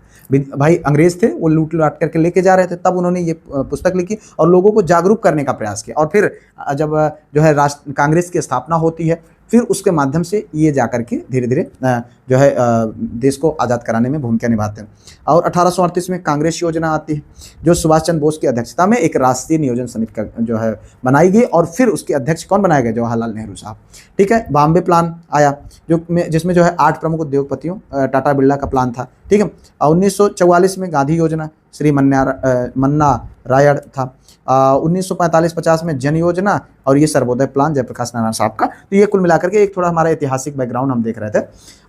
Speaker 1: भाई अंग्रेज थे, वो लूट लाट करके लेके जा रहे थे, तब उन्होंने ये पुस्तक लिखी और लोगों को जागरूक करने का प्रयास किया। और फिर जब जो है कांग्रेस की स्थापना होती है, फिर उसके माध्यम से ये जाकर के धीरे धीरे जो है देश को आज़ाद कराने में भूमिका निभाते हैं। और 1838 में कांग्रेस योजना आती है, जो सुभाष चंद्र बोस की अध्यक्षता में एक राष्ट्रीय नियोजन समिति का जो है बनाई गई, और फिर उसके अध्यक्ष कौन बनाए गए, जवाहरलाल नेहरू साहब। ठीक है, बॉम्बे प्लान आया, जिसमें जो है 8 प्रमुख उद्योगपतियों, टाटा बिरला का प्लान था। ठीक है, और 1944 में गांधी योजना, श्री मन्ना रायड़ था। 1945-50 में जन योजना, और ये सर्वोदय प्लान जयप्रकाश नारायण साहब का। तो ये कुल मिलाकर के एक थोड़ा हमारा ऐतिहासिक बैकग्राउंड हम देख रहे थे।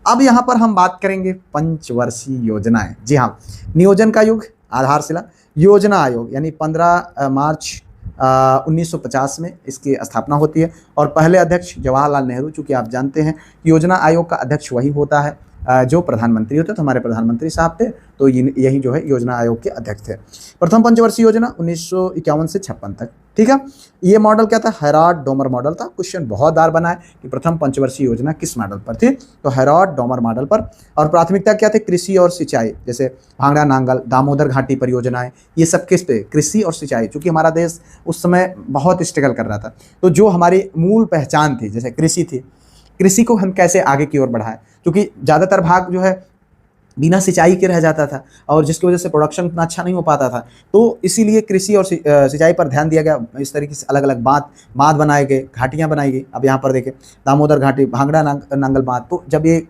Speaker 1: अब यहाँ पर हम बात करेंगे पंचवर्षीय योजनाएं। जी हाँ, नियोजन का युग, आधारशिला, योजना आयोग यानी 15 मार्च 1950 में इसकी स्थापना होती है, और पहले अध्यक्ष जवाहरलाल नेहरू। चूँकि आप जानते हैं योजना आयोग का अध्यक्ष वही होता है जो प्रधानमंत्री होते, तो हमारे प्रधानमंत्री साहब थे, तो यही जो है योजना आयोग के अध्यक्ष थे। प्रथम पंचवर्षीय योजना 1951 से 56 तक। ठीक है, ये मॉडल क्या था, हैराड डोमर मॉडल था। क्वेश्चन बहुत बार बना है कि प्रथम पंचवर्षीय योजना किस मॉडल पर थी, तो हैराड डोमर मॉडल पर। और प्राथमिकता क्या थे, कृषि और सिंचाई, जैसे भांगड़ा नांगल, दामोदर घाटी परियोजनाएं, ये सब किस पे, कृषि और सिंचाई। चूँकि हमारा देश उस समय बहुत स्ट्रगल कर रहा था, तो जो हमारी मूल पहचान थी, जैसे कृषि थी, कृषि को हम कैसे आगे की ओर बढ़ाएं, क्योंकि ज़्यादातर भाग जो है बिना सिंचाई के रह जाता था, और जिसकी वजह से प्रोडक्शन उतना अच्छा नहीं हो पाता था। तो इसीलिए कृषि और सिंचाई पर ध्यान दिया गया। इस तरीके से अलग अलग बांध बनाए गए, घाटियाँ बनाई गई। अब यहाँ पर देखें दामोदर घाटी, भांगड़ा नांगल बांध, तो जब ये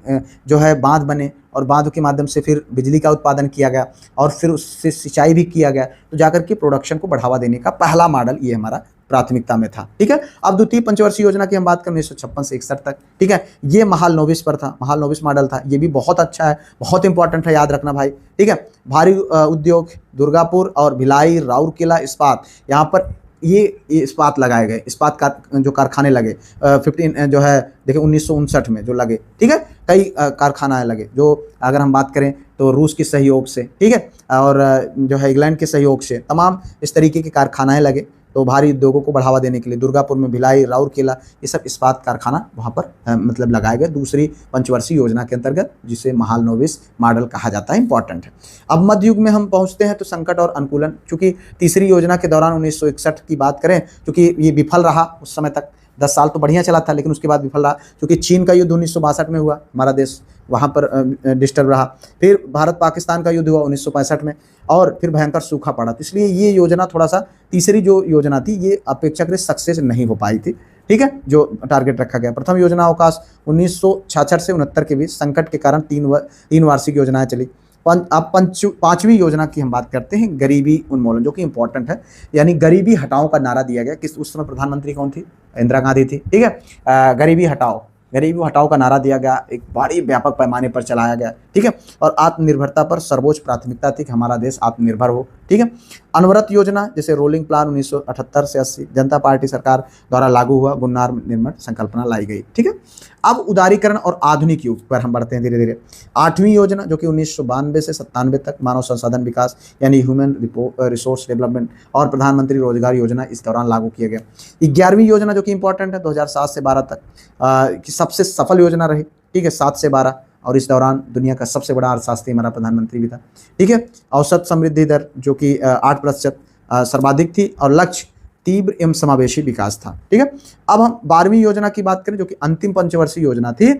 Speaker 1: जो है बांध बने और बांध के माध्यम से फिर बिजली का उत्पादन किया गया, और फिर उससे सिंचाई भी किया गया, तो जाकर के प्रोडक्शन को बढ़ावा देने का पहला मॉडल ये हमारा प्राथमिकता में था। ठीक है, अब द्वितीय पंचवर्षीय योजना की हम बात करें 1956 से 61 तक। ठीक है, ये महालनोबिस पर था, महालनोबिस मॉडल था। ये भी बहुत अच्छा है, बहुत इंपॉर्टेंट है, याद रखना भाई। ठीक है, भारी उद्योग, दुर्गापुर और भिलाई, राउरकेला इस्पात, यहाँ पर ये इस्पात लगाए गए, इस्पात का जो कारखाने लगे 15 जो है देखिए 1959 में जो लगे। ठीक है, कई कारखाना लगे, जो अगर हम बात करें तो रूस के सहयोग से, ठीक है, और जो है इंग्लैंड के सहयोग से तमाम इस तरीके के कारखानाएँ लगे। तो भारी उद्योगों को बढ़ावा देने के लिए दुर्गापुर में भिलाई, राउरकेला, ये सब इस्पात कारखाना वहाँ पर मतलब लगाए गए दूसरी पंचवर्षीय योजना के अंतर्गत, जिसे महालनोबिस मॉडल कहा जाता है, इंपॉर्टेंट है। अब मध्य युग में हम पहुँचते हैं, तो संकट और अनुकूलन, चूँकि तीसरी योजना के दौरान 1961 की बात करें, क्योंकि ये विफल रहा उस समय तक, 10 साल तो बढ़िया चला था, लेकिन उसके बाद विफल रहा, क्योंकि चीन का युद्ध 1962 में हुआ, हमारा देश वहाँ पर डिस्टर्ब रहा। फिर भारत पाकिस्तान का युद्ध हुआ 1965 में, और फिर भयंकर सूखा पड़ा। तो इसलिए ये योजना थोड़ा सा, तीसरी जो योजना थी, ये अपेक्षाकृत सक्सेस नहीं हो पाई थी। ठीक है, जो टारगेट रखा गया। प्रथम योजना अवकाश 1966 से 69 के बीच, संकट के कारण 3 वार्षिक योजनाएं चली। अब पांचवी योजना की हम बात करते हैं, गरीबी उन्मूलन, जो कि इंपॉर्टेंट है, यानी गरीबी हटाओ का नारा दिया गया। किस उस समय प्रधानमंत्री कौन थी, इंदिरा गांधी थी। ठीक है, गरीबी हटाओ का नारा दिया गया, एक बड़ी व्यापक पैमाने पर चलाया गया। ठीक है, और आत्मनिर्भरता पर सर्वोच्च प्राथमिकता थी कि हमारा देश आत्मनिर्भर हो, ठीक है। अनवरत योजना जैसे रोलिंग प्लान 1978 से 80 जनता पार्टी सरकार द्वारा लागू हुआ, गुन्नार निर्माण संकल्पना लाई गई। ठीक है। अब उदारीकरण और आधुनिक युग पर हम बढ़ते हैं धीरे धीरे। 8वीं योजना जो कि 1992 से 97 तक मानव संसाधन विकास यानी ह्यूमन रिसोर्स डेवलपमेंट और प्रधानमंत्री रोजगार योजना इस दौरान लागू किया गया। 11वीं योजना जो कि इंपॉर्टेंट है 2007 से 12 तक की सबसे सफल योजना रही। ठीक है, 7 से 12, और इस दौरान दुनिया का सबसे बड़ा अर्थशास्त्री हमारा प्रधानमंत्री भी था। ठीक है। औसत समृद्धि दर जो कि 8% सर्वाधिक थी और लक्ष्य तीव्र एवं समावेशी विकास था। ठीक है। अब हम 12वीं योजना की बात करें जो कि अंतिम पंचवर्षीय योजना थी।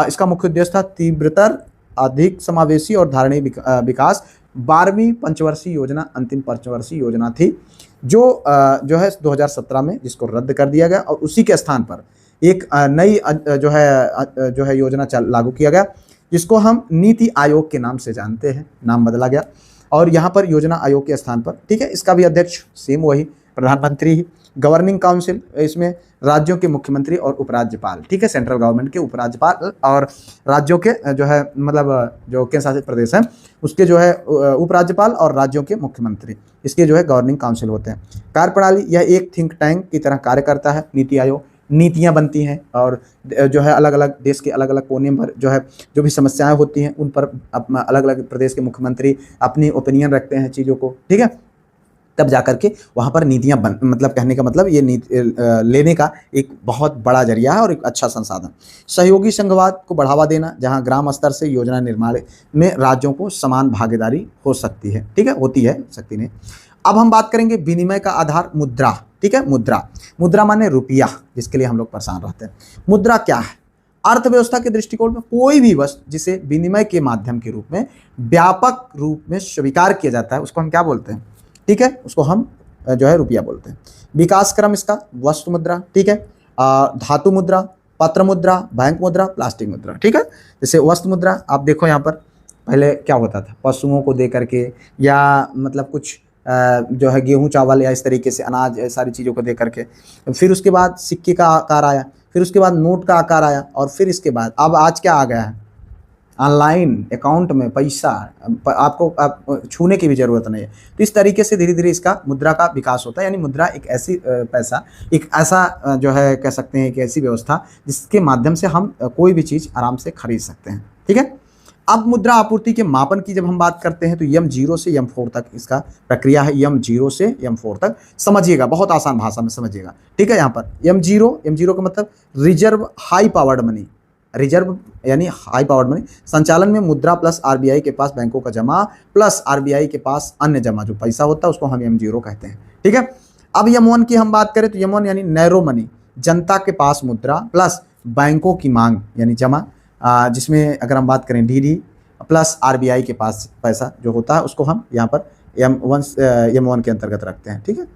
Speaker 1: इसका मुख्य उद्देश्य था तीव्रतर, अधिक समावेशी और धारणीय विकास। 12वीं पंचवर्षीय योजना अंतिम पंचवर्षीय योजना थी जो है 2017 में जिसको रद्द कर दिया गया और उसी के स्थान पर एक नई जो है योजना लागू किया गया जिसको हम नीति आयोग के नाम से जानते हैं, नाम बदला गया और यहाँ पर योजना आयोग के स्थान पर, ठीक है, इसका भी अध्यक्ष सेम वही प्रधानमंत्री ही। गवर्निंग काउंसिल, इसमें राज्यों के मुख्यमंत्री और उपराज्यपाल, ठीक है, सेंट्रल गवर्नमेंट के उपराज्यपाल और राज्यों के जो है मतलब जो केंद्र शासित प्रदेश हैं उसके जो है उपराज्यपाल और राज्यों के मुख्यमंत्री, इसके जो है गवर्निंग काउंसिल होते हैं। कार्यप्रणाली, यह एक थिंक टैंक की तरह कार्य करता है। नीति आयोग, नीतियाँ बनती हैं और जो है अलग अलग देश के अलग अलग कोने पर जो है जो भी समस्याएं होती हैं उन पर अलग अलग प्रदेश के मुख्यमंत्री अपनी ओपिनियन रखते हैं चीज़ों को, ठीक है, तब जाकर के वहाँ पर नीतियाँ मतलब कहने का मतलब ये लेने का एक बहुत बड़ा जरिया है और एक अच्छा संसाधन। सहयोगी संघवाद को बढ़ावा देना, जहाँ ग्राम स्तर से योजना निर्माण में राज्यों को समान भागीदारी हो सकती है, ठीक है, होती है, सकती नहीं। अब हम बात करेंगे विनिमय का आधार मुद्रा, ठीक है, मुद्रा माने रुपया, जिसके लिए हम लोग परेशान रहते हैं। मुद्रा क्या है? अर्थव्यवस्था के दृष्टिकोण में कोई भी वस्तु जिसे विनिमय के माध्यम के रूप में व्यापक रूप में स्वीकार किया जाता है उसको हम क्या बोलते हैं? ठीक है, उसको हम जो है रुपया बोलते हैं। विकास क्रम इसका वस्तु मुद्रा, ठीक है, धातु मुद्रा, पत्र मुद्रा, बैंक मुद्रा, प्लास्टिक मुद्रा, ठीक है। जैसे वस्तु मुद्रा आप देखो यहाँ पर पहले क्या होता था, पशुओं को दे करके या मतलब कुछ जो है गेहूं चावल या इस तरीके से अनाज सारी चीज़ों को दे करके, फिर उसके बाद सिक्के का आकार आया, फिर उसके बाद नोट का आकार आया और फिर इसके बाद अब आज क्या आ गया है, ऑनलाइन अकाउंट में पैसा आपको छूने की भी ज़रूरत नहीं है। तो इस तरीके से धीरे धीरे इसका मुद्रा का विकास होता है। यानी मुद्रा एक ऐसी पैसा, एक ऐसा जो है कह सकते हैं कि ऐसी व्यवस्था जिसके माध्यम से हम कोई भी चीज़ आराम से खरीद सकते हैं, ठीक है। अब मुद्रा आपूर्ति के मापन की जब हम बात करते हैं तो M0 से M4 तक इसका प्रक्रिया है। M0 से M4 तक समझिएगा, बहुत आसान भाषा में समझिएगा, ठीक है। यहाँ पर M0 का मतलब reserve high powered money, reserve यानी हाई पावर्ड मनी। संचालन में मुद्रा प्लस RBI के पास बैंकों का जमा प्लस RBI के पास अन्य जमा जो पैसा होता है उसको हम M0 कहते हैं, ठीक है। अब M1 की हम बात करें तो M1 यानी नैरो मनी, जनता के पास मुद्रा प्लस बैंकों की मांग यानी जमा, जिसमें अगर हम बात करें DD प्लस RBI के पास पैसा जो होता है उसको हम यहाँ पर M1 के अंतर्गत रखते हैं, ठीक है।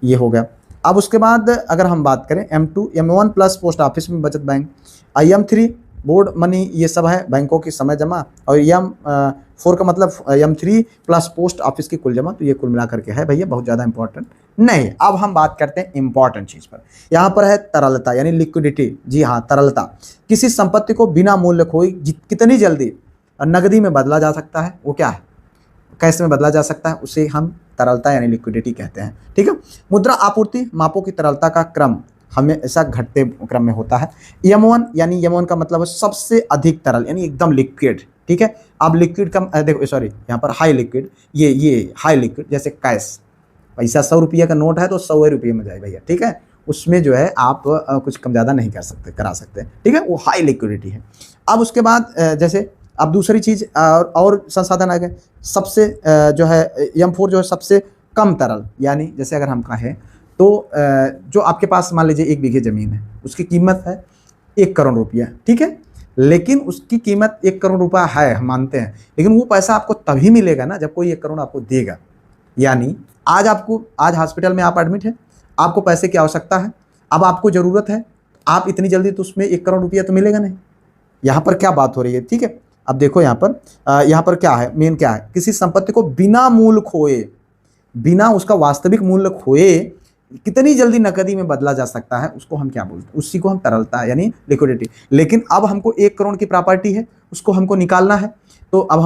Speaker 1: ये हो गया। अब उसके बाद अगर हम बात करें M1 प्लस पोस्ट ऑफिस में बचत बैंक, M3 बोर्ड मनी, ये सब है बैंकों की समय जमा, और M4 का मतलब M3 प्लस पोस्ट ऑफिस की कुल जमा। तो ये कुल मिलाकर के है भैया, बहुत ज़्यादा इंपॉर्टेंट नहीं। अब हम बात करते हैं इंपॉर्टेंट चीज़ पर। यहाँ पर है तरलता यानी लिक्विडिटी। जी हाँ, तरलता, किसी संपत्ति को बिना मूल्य खोए कितनी जल्दी नकदी में बदला जा सकता है, वो क्या है, कैसे में बदला जा सकता है, उसे हम तरलता यानी लिक्विडिटी कहते हैं, ठीक है। मुद्रा आपूर्ति, मापों की तरलता का क्रम हमेशा घटते क्रम में होता है। M1 यानी M1 का मतलब है सबसे अधिक तरल यानी एकदम लिक्विड, ठीक है। अब लिक्विड का देखो, सॉरी यहाँ पर हाई लिक्विड, ये हाई लिक्विड, जैसे कैश, पैसा 100 रुपये का नोट है तो 100 रुपये में जाए भैया, ठीक है, उसमें जो है आप कुछ कम ज़्यादा नहीं करा सकते, ठीक है, वो हाई लिक्विडिटी है। अब उसके बाद जैसे अब दूसरी चीज़ और संसाधन आ गए, सबसे जो है M4 जो है सबसे कम तरल, यानी जैसे अगर हम कहें तो जो आपके पास मान लीजिए 1 बीघे ज़मीन है, उसकी कीमत है 1 करोड़ रुपया, ठीक है, लेकिन उसकी कीमत 1 करोड़ रुपया है, हम मानते हैं, लेकिन वो पैसा आपको तभी मिलेगा ना जब कोई 1 करोड़ आपको देगा। यानी आज हॉस्पिटल में आप एडमिट हैं, आपको पैसे की आवश्यकता है, अब आपको ज़रूरत है, आप इतनी जल्दी तो उसमें 1 करोड़ रुपया तो मिलेगा नहीं। यहाँ पर क्या बात हो रही है, ठीक है। अब देखो यहाँ पर क्या है, मेन क्या है, किसी संपत्ति को बिना मूल्य खोए, बिना उसका वास्तविक मूल्य खोए कितनी जल्दी नकदी में बदला जा सकता है उसको हम क्या बोलते हैं, उसी को हम तरलता यानी लिक्विडिटी। लेकिन अब हमको 1 करोड़ की प्रॉपर्टी है, उसको हमको निकालना है, तो अब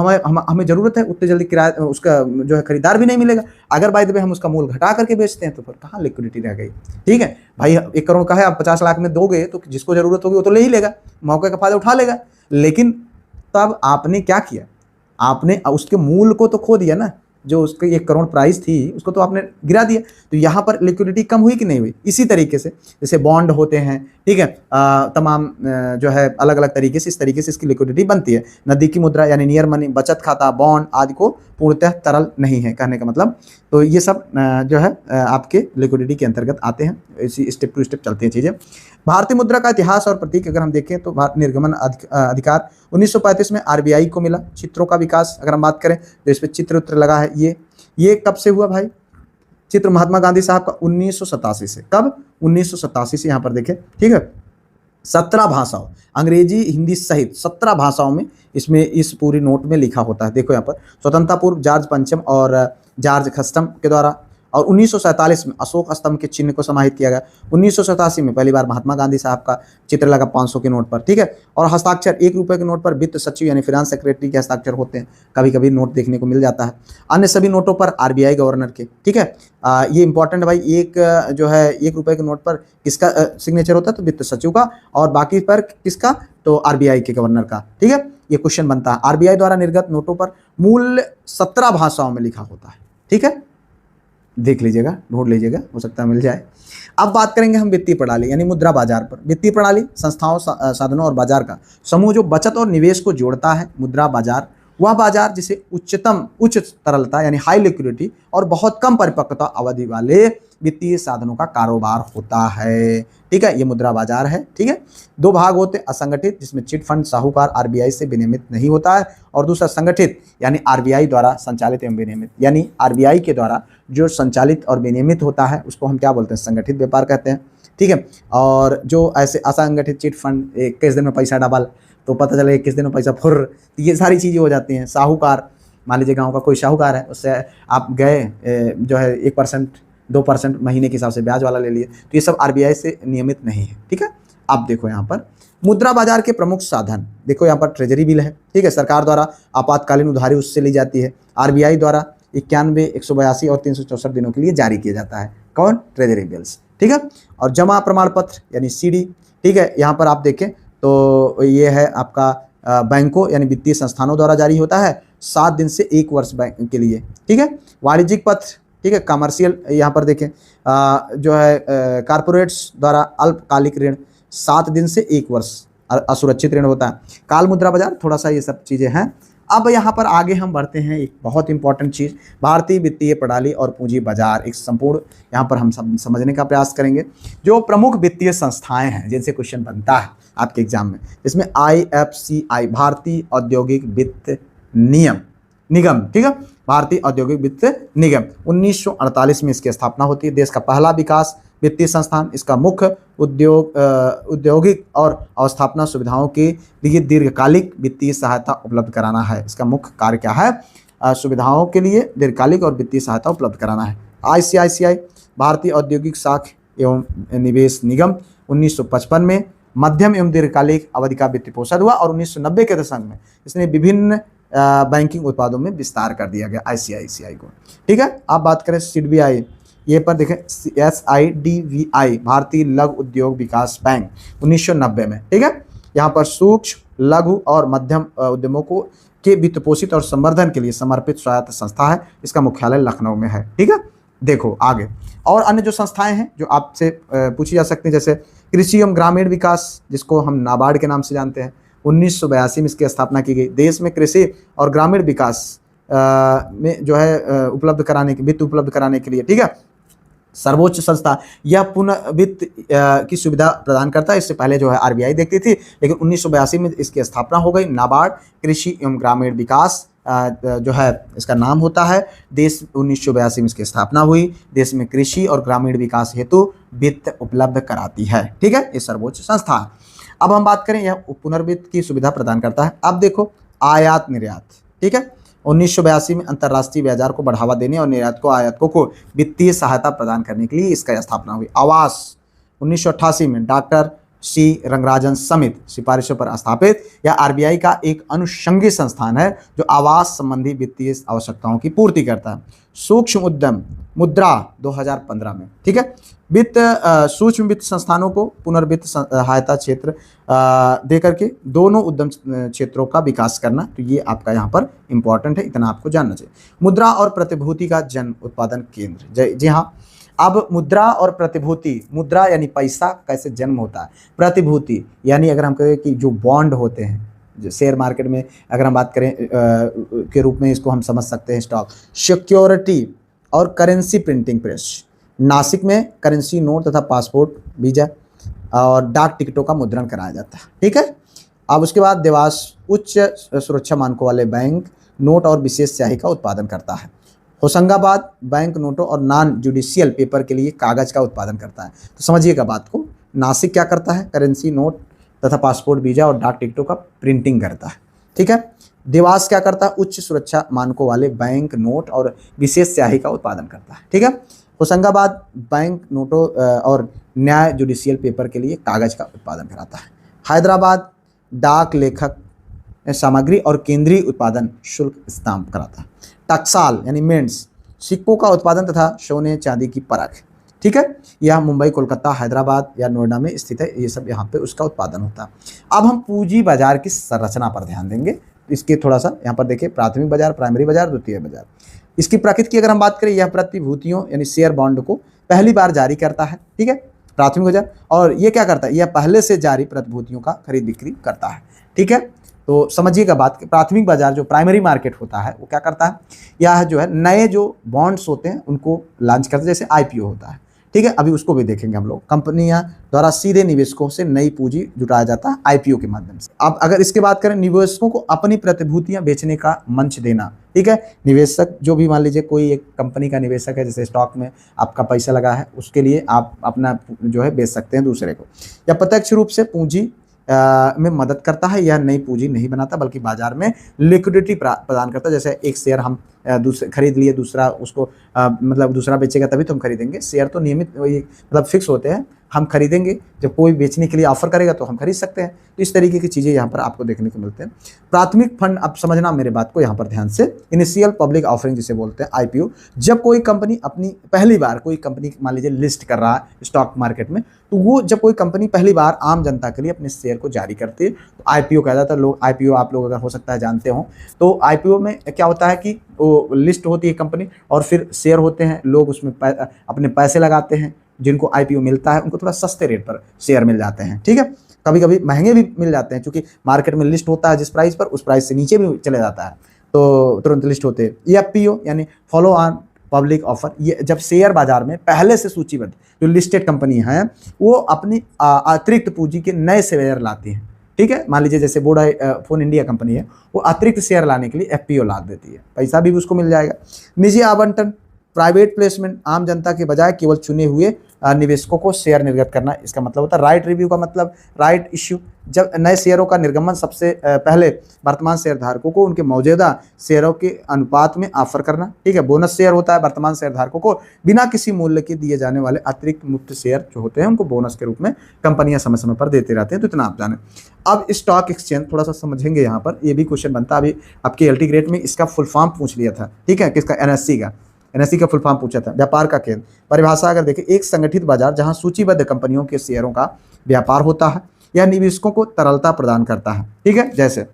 Speaker 1: हमें जरूरत है, उतनी जल्दी किराया उसका जो है खरीदार भी नहीं मिलेगा। अगर बाय द वे हम उसका मूल घटा करके बेचते हैं तो फिर कहाँ लिक्विडिटी रह गई। ठीक है भाई, 1 करोड़ का है, आप 50 लाख में दोगे तो जिसको जरूरत होगी वो तो ले ही लेगा, मौके का फायदा उठा लेगा। लेकिन तब आपने क्या किया, आपने उसके मूल को तो खो दिया ना, जो उसके 1 करोड़ प्राइस थी उसको तो आपने गिरा दिया। तो यहाँ पर लिक्विडिटी कम हुई कि नहीं हुई। इसी तरीके से जैसे बॉन्ड होते हैं, ठीक है, तमाम जो है अलग अलग तरीके से, इस तरीके से इसकी लिक्विडिटी बनती है। नकदी की मुद्रा यानी नियर मनी, बचत खाता, बॉन्ड आदि को पूर्णतः तरल नहीं है कहने का मतलब। तो ये सब जो है आपके लिक्विडिटी के अंतर्गत आते हैं। इसी स्टेप टू स्टेप चलती हैं चीज़ें। भारतीय मुद्रा का इतिहास और प्रतीक अगर हम देखें तो भारत निर्गमन अधिकार 1935 में आरबीआई को मिला। चित्रों का विकास अगर हम बात करें तो इस पर चित्र उत्र लगा है, ये कब से हुआ भाई, चित्र महात्मा गांधी साहब का 1987 से। कब, 1987 से यहाँ पर देखें, ठीक है। 17 भाषाओं, अंग्रेजी हिंदी सहित 17 भाषाओं में इसमें इस पूरी नोट में लिखा होता है। देखो यहाँ पर स्वतंत्रता पूर्व जॉर्ज पंचम और जॉर्ज खस्टम के द्वारा, और 1947 में अशोक स्तंभ के चिन्ह को समाहित किया गया। 1987 में पहली बार महात्मा गांधी साहब का चित्र लगा 500 के नोट पर, ठीक है। और हस्ताक्षर 1 रुपये के नोट पर वित्त सचिव यानी फाइनेंस सेक्रेटरी के हस्ताक्षर होते हैं, कभी कभी नोट देखने को मिल जाता है। अन्य सभी नोटों पर आरबीआई गवर्नर के, ठीक है। ये इंपॉर्टेंट भाई, एक जो है 1 रुपये के नोट पर किसका सिग्नेचर होता है, तो वित्त सचिव का, और बाकी पर किसका, तो आरबीआई के गवर्नर का, ठीक है। ये क्वेश्चन बनता है। आरबीआई द्वारा निर्गत नोटों पर मूल्य 17 भाषाओं में लिखा होता है, ठीक है। देख लीजिएगा, ढूंढ लीजिएगा, हो सकता है मिल जाए। अब बात करेंगे हम वित्तीय प्रणाली यानी मुद्रा बाजार पर। वित्तीय प्रणाली संस्थाओं, साधनों और बाजार का समूह जो बचत और निवेश को जोड़ता है। मुद्रा बाजार वह बाजार जिसे उच्च तरलता यानी हाई लिक्विडिटी और बहुत कम परिपक्वता अवधि वाले वित्तीय साधनों का कारोबार होता है, ठीक है। ये मुद्रा बाजार है, ठीक है। 2 भाग होते हैं, असंगठित जिसमें चिट फंड साहूकार आरबीआई से विनियमित नहीं होता है, और दूसरा संगठित यानी आरबीआई द्वारा संचालित एवं विनियमित, यानी आरबीआई के द्वारा जो संचालित और विनियमित होता है उसको हम क्या बोलते हैं, संगठित व्यापार कहते हैं, ठीक है। और जो ऐसे असंगठित चिट फंड 21 दिन में पैसा डबल, तो पता चले 21 दिन में पैसा फुर, तो ये सारी चीज़ें हो जाती हैं। साहूकार, मान लीजिए गाँव का कोई साहूकार है, उससे आप गए जो है 1% 2% महीने के हिसाब से ब्याज वाला ले लिए, तो ये सब आरबीआई से नियमित नहीं है, ठीक है। अब देखो यहाँ पर मुद्रा बाजार के प्रमुख साधन, देखो यहाँ पर ट्रेजरी बिल है, ठीक है। सरकार द्वारा आपातकालीन उधारी उससे ली जाती है। आरबीआई द्वारा 91, 182 और 364 दिनों के लिए जारी किया जाता है। कौन, ट्रेजरी बिल्स, ठीक है। और जमा प्रमाण पत्र यानी सीडी, ठीक है। यहाँ पर आप देखें तो ये है आपका बैंकों यानी वित्तीय संस्थानों द्वारा जारी होता है 7 दिन से 1 वर्ष बैंक के लिए, ठीक है। वाणिज्यिक पत्र, ठीक है। कमर्शियल, यहाँ पर देखें जो है कारपोरेट्स द्वारा अल्पकालिक ऋण 7 दिन से 1 वर्ष असुरक्षित ऋण होता है। काल मुद्रा बाजार, थोड़ा सा ये सब चीज़ें हैं। अब यहाँ पर आगे हम बढ़ते हैं, एक बहुत इंपॉर्टेंट चीज़, भारतीय वित्तीय प्रणाली और पूंजी बाजार, एक संपूर्ण यहाँ पर हम सब समझने का प्रयास करेंगे। जो प्रमुख वित्तीय संस्थाएं हैं जिनसे क्वेश्चन बनता है आपके एग्जाम में, इसमें IFCI भारतीय औद्योगिक वित्त निगम, ठीक है। भारतीय औद्योगिक वित्त निगम 1948 में इसकी स्थापना होती है। देश का पहला विकास वित्तीय संस्थान, इसका मुख्य औद्योगिक और अवस्थापना सुविधाओं के लिए दीर्घकालिक वित्तीय सहायता उपलब्ध कराना है। इसका मुख्य कार्य क्या है, सुविधाओं के लिए दीर्घकालिक और वित्तीय सहायता उपलब्ध कराना है। ICICI भारतीय औद्योगिक साख एवं निवेश निगम 1955 में मध्यम एवं दीर्घकालिक अवधि का वित्तीय पोषण हुआ, और 1990 के दशक में इसने विभिन्न बैंकिंग उत्पादों में विस्तार कर दिया गया ICICI को, ठीक है। आप बात करें SIDBI, ये पर देखें SIDBI भारतीय लघु उद्योग विकास बैंक 1990 में, ठीक है। यहाँ पर सूक्ष्म लघु और मध्यम उद्यमों को के वित्त पोषित और संवर्धन के लिए समर्पित स्वायत्त संस्था है। इसका मुख्यालय लखनऊ में है, ठीक है। देखो आगे और अन्य जो संस्थाएं हैं जो आपसे पूछी जा सकती हैं, जैसे कृषि एवं ग्रामीण विकास जिसको हम नाबार्ड के नाम से जानते हैं, 1982 में इसकी स्थापना की गई। देश में कृषि और ग्रामीण विकास में जो है उपलब्ध कराने के वित्त उपलब्ध कराने के लिए, ठीक है, सर्वोच्च संस्था यह पुनः वित्त की सुविधा प्रदान करता है। इससे पहले जो है आरबीआई देखती थी, लेकिन 1982 में इसकी स्थापना हो गई। नाबार्ड कृषि एवं ग्रामीण विकास जो है इसका नाम होता है। देश 1982 में इसकी स्थापना हुई। देश में कृषि और ग्रामीण विकास हेतु वित्त उपलब्ध कराती है, ठीक है। ये सर्वोच्च संस्था है। अब हम बात करें, यह पुनर्वित्त की सुविधा प्रदान करता है। अब देखो आयात निर्यात, ठीक है। 1982 में अंतर्राष्ट्रीय बाजार को बढ़ावा देने और निर्यातकों आयातकों को वित्तीय सहायता प्रदान करने के लिए इसका स्थापना हुई। आवास 1988 में डॉक्टर सी रंगराजन समिति सिफारिशों पर स्थापित यह आरबीआई का एक अनुषंगी संस्थान है जो आवास संबंधी वित्तीय आवश्यकताओं की पूर्ति करता है। सूक्ष्म उद्यम मुद्रा 2015 में, ठीक है, सूक्ष्म वित्त संस्थानों को पुनर्वित्त सहायता क्षेत्र देकर के दोनों उद्यम क्षेत्रों का विकास करना, तो ये आपका यहाँ पर इंपॉर्टेंट है, इतना आपको जानना चाहिए। मुद्रा और प्रतिभूति का जन उत्पादन केंद्र, जी हाँ। अब मुद्रा और प्रतिभूति, मुद्रा यानी पैसा कैसे जन्म होता है, प्रतिभूति यानी अगर हम कहें कि जो बॉन्ड होते हैं, जो शेयर मार्केट में अगर हम बात करें के रूप में इसको हम समझ सकते हैं स्टॉक, सिक्योरिटी और करेंसी प्रिंटिंग प्रेस। नासिक में करेंसी नोट तथा पासपोर्ट वीजा और डाक टिकटों का मुद्रण कराया जाता है, ठीक है। अब उसके बाद देवास उच्च सुरक्षा मानकों वाले बैंक नोट और विशेष स्याही का उत्पादन करता है। होशंगाबाद बैंक नोटों और नॉन जुडिशियल पेपर के लिए कागज का उत्पादन करता है। तो समझिएगा बात को, नासिक क्या करता है, करेंसी नोट तथा पासपोर्ट वीजा और डाक टिकटों का प्रिंटिंग करता है, ठीक है। देवास क्या करता है, उच्च सुरक्षा मानकों वाले बैंक नोट और विशेष स्याही का उत्पादन करता है, ठीक है। होशंगाबाद बैंक नोटों और न्याय जुडिशियल पेपर के लिए कागज का उत्पादन कराता है। हैदराबाद डाक लेखक सामग्री और केंद्रीय उत्पादन शुल्क स्टाम्प कराता है। टकसाल यानी मेंट्स सिक्कों का उत्पादन तथा सोने चांदी की परख, ठीक है। यह मुंबई, कोलकाता, हैदराबाद या नोएडा में स्थित है, ये सब यहाँ पे उसका उत्पादन होता है। अब हम पूंजी बाजार की संरचना पर ध्यान देंगे। इसके थोड़ा सा यहाँ पर देखिए, प्राथमिक बाजार, प्राइमरी बाजार, द्वितीय बाजार। इसकी प्रकृति की अगर हम बात करें, यह प्रतिभूतियों यानी शेयर बॉन्ड को पहली बार जारी करता है, ठीक है, प्राथमिक बाजार। और ये क्या करता है, यह पहले से जारी प्रतिभूतियों का खरीद बिक्री करता है, ठीक है। तो समझिएगा बात, प्राथमिक बाजार जो प्राइमरी मार्केट होता है वो क्या करता है, यह जो है नए जो बॉन्ड्स होते हैं उनको लॉन्च करते हैं, जैसे आईपीओ होता है, ठीक है। अभी उसको भी देखेंगे हम लोग। कंपनियां द्वारा सीधे निवेशकों से नई पूंजी जुटाया जाता है आईपीओ के माध्यम से। अब अगर इसके बात करें, निवेशकों को अपनी प्रतिभूतियां बेचने का मंच देना, ठीक है। निवेशक जो भी, मान लीजिए कोई एक कंपनी का निवेशक है, जैसे स्टॉक में आपका पैसा लगा है, उसके लिए आप अपना जो है बेच सकते हैं दूसरे को। या प्रत्यक्ष रूप से पूंजी में मदद करता है, यह नई पूंजी नहीं बनाता बल्कि बाजार में लिक्विडिटी प्रदान करता है। जैसे एक शेयर हम दूसरे खरीद लिए, दूसरा उसको मतलब दूसरा बेचेगा तभी तो हम खरीदेंगे। शेयर तो नियमित मतलब फिक्स होते हैं, हम खरीदेंगे, जब कोई बेचने के लिए ऑफर करेगा तो हम खरीद सकते हैं। तो इस तरीके की चीज़ें यहाँ पर आपको देखने को मिलते हैं। प्राथमिक फंड, अब समझना मेरे बात को यहाँ पर ध्यान से, इनिशियल पब्लिक ऑफरिंग जिसे बोलते हैं आईपीओ। जब कोई कंपनी अपनी पहली बार, कोई कंपनी मान लीजिए लिस्ट कर रहा है स्टॉक मार्केट में, तो वो जब कोई कंपनी पहली बार आम जनता के लिए अपने शेयर को जारी करती है तो आईपीओ कहा जाता है। लोग आईपीओ, आप लोग अगर हो सकता है जानते हो, तो आईपीओ में क्या होता है कि वो लिस्ट होती है कंपनी और फिर शेयर होते हैं, लोग उसमें अपने पैसे लगाते हैं, जिनको आईपीओ मिलता है उनको थोड़ा सस्ते रेट पर शेयर मिल जाते हैं, ठीक है। कभी कभी महंगे भी मिल जाते हैं, क्योंकि मार्केट में लिस्ट होता है जिस प्राइस पर, उस प्राइस से नीचे भी चले जाता है, तो तुरंत लिस्ट होते हैं। ये एफपीओ यानी फॉलो ऑन पब्लिक ऑफर, ये जब शेयर बाजार में पहले से सूचीबद्ध जो लिस्टेड कंपनी हैं वो अपनी अतिरिक्त पूंजी के नए शेयर लाती हैं, ठीक है। मान लीजिए जैसे वोडाफोन इंडिया कंपनी है, वो अतिरिक्त शेयर लाने के लिए एफपीओ ला देती है, पैसा भी उसको मिल जाएगा। निजी आवंटन, प्राइवेट प्लेसमेंट, आम जनता के बजाय केवल चुने हुए निवेशकों को शेयर निर्गत करना, इसका मतलब होता है राइट रिव्यू का मतलब राइट इश्यू। जब नए शेयरों का निर्गमन सबसे पहले वर्तमान शेयरधारकों को उनके मौजूदा शेयरों के अनुपात में ऑफर करना, ठीक है। बोनस शेयर होता है, वर्तमान शेयरधारकों को बिना किसी मूल्य के दिए जाने वाले अतिरिक्त मुफ्त शेयर जो होते हैं उनको बोनस के रूप में कंपनियां समय समय पर देते रहते हैं। तो इतना आप जाने। अब स्टॉक एक्सचेंज थोड़ा सा समझेंगे, यहाँ पर ये भी क्वेश्चन बनता है। अभी आपके एलटी ग्रेड में इसका फुल फॉर्म पूछ लिया था, ठीक है, किसका, एनएससी का फुल फॉर्म पूछा था। व्यापार का केंद्र, परिभाषा अगर देखें, एक संगठित बाजार जहां सूचीबद्ध कंपनियों के शेयरों का व्यापार होता है, यह निवेशकों को तरलता प्रदान करता है, ठीक है। जैसे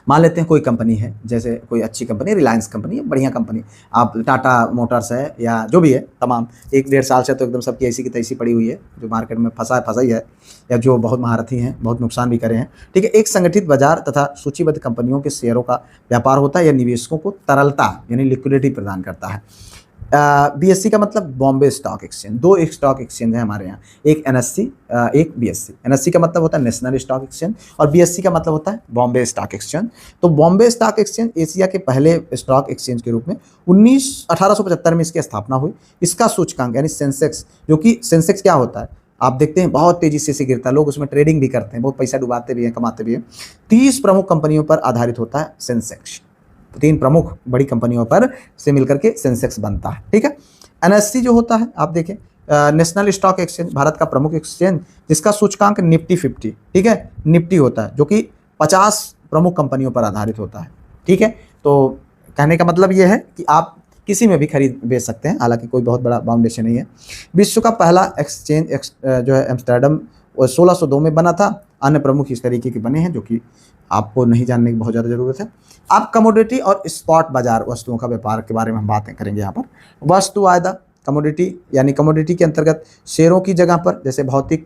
Speaker 1: मान लेते हैं कोई कंपनी है, जैसे कोई अच्छी कंपनी, रिलायंस कंपनी, बढ़िया कंपनी, आप टाटा मोटर्स है या जो भी है, तमाम 1-1.5 साल से तो एकदम सबकी ऐसी की तैसी पड़ी हुई है, जो मार्केट में फंसाई है, या जो बहुत महारथी हैं, बहुत नुकसान भी करे हैं, ठीक है। एक संगठित बाजार तथा सूचीबद्ध कंपनियों के शेयरों का व्यापार होता है, यह निवेशकों को तरलता यानी लिक्विडिटी प्रदान करता है। बीएससी का मतलब Bombay stock exchange. 2 stock exchange है हमारे यहाँ, एक एनएससी, एक बीएससी। एनएससी का मतलब होता है नेशनल स्टॉक एक्सचेंज और बीएससी का मतलब होता है बॉम्बे स्टॉक एक्सचेंज। तो बॉम्बे स्टॉक एक्सचेंज एशिया के पहले स्टॉक एक्सचेंज के रूप में 1875 में इसकी स्थापना हुई। इसका सूचकांक यानी सेंसेक्स, जो कि सेंसेक्स क्या होता है आप देखते हैं, बहुत तेजी से गिरता है, लोग उसमें ट्रेडिंग भी करते हैं, बहुत पैसा डुबाते भी हैं, कमाते भी हैं। 30 प्रमुख कंपनियों पर आधारित होता है सेंसेक्स। 3 प्रमुख बड़ी कंपनियों पर से मिलकर के सेंसेक्स बनता है। ठीक है, एनएससी जो होता है आप देखें, नेशनल स्टॉक एक्सचेंज, भारत का प्रमुख एक्सचेंज जिसका सूचकांक निफ्टी 50, ठीक है, निफ्टी होता है, जो कि 50 प्रमुख कंपनियों पर आधारित होता है। ठीक है, तो कहने का मतलब ये है कि आप किसी में भी खरीद बेच सकते हैं, हालांकि कोई बहुत बड़ा बाउंडेशन नहीं है। विश्व का पहला एक्सचेंज जो है एम्स्टर्डम 1602 में बना था। अन्य प्रमुख इस तरीके के बने हैं जो कि आपको नहीं जानने की बहुत ज़्यादा ज़रूरत है। आप कमोडिटी और स्पॉट बाजार वस्तुओं का व्यापार के बारे में हम बातें करेंगे यहाँ पर। वस्तु वायदा, कमोडिटी यानी कमोडिटी के अंतर्गत शेयरों की जगह पर जैसे भौतिक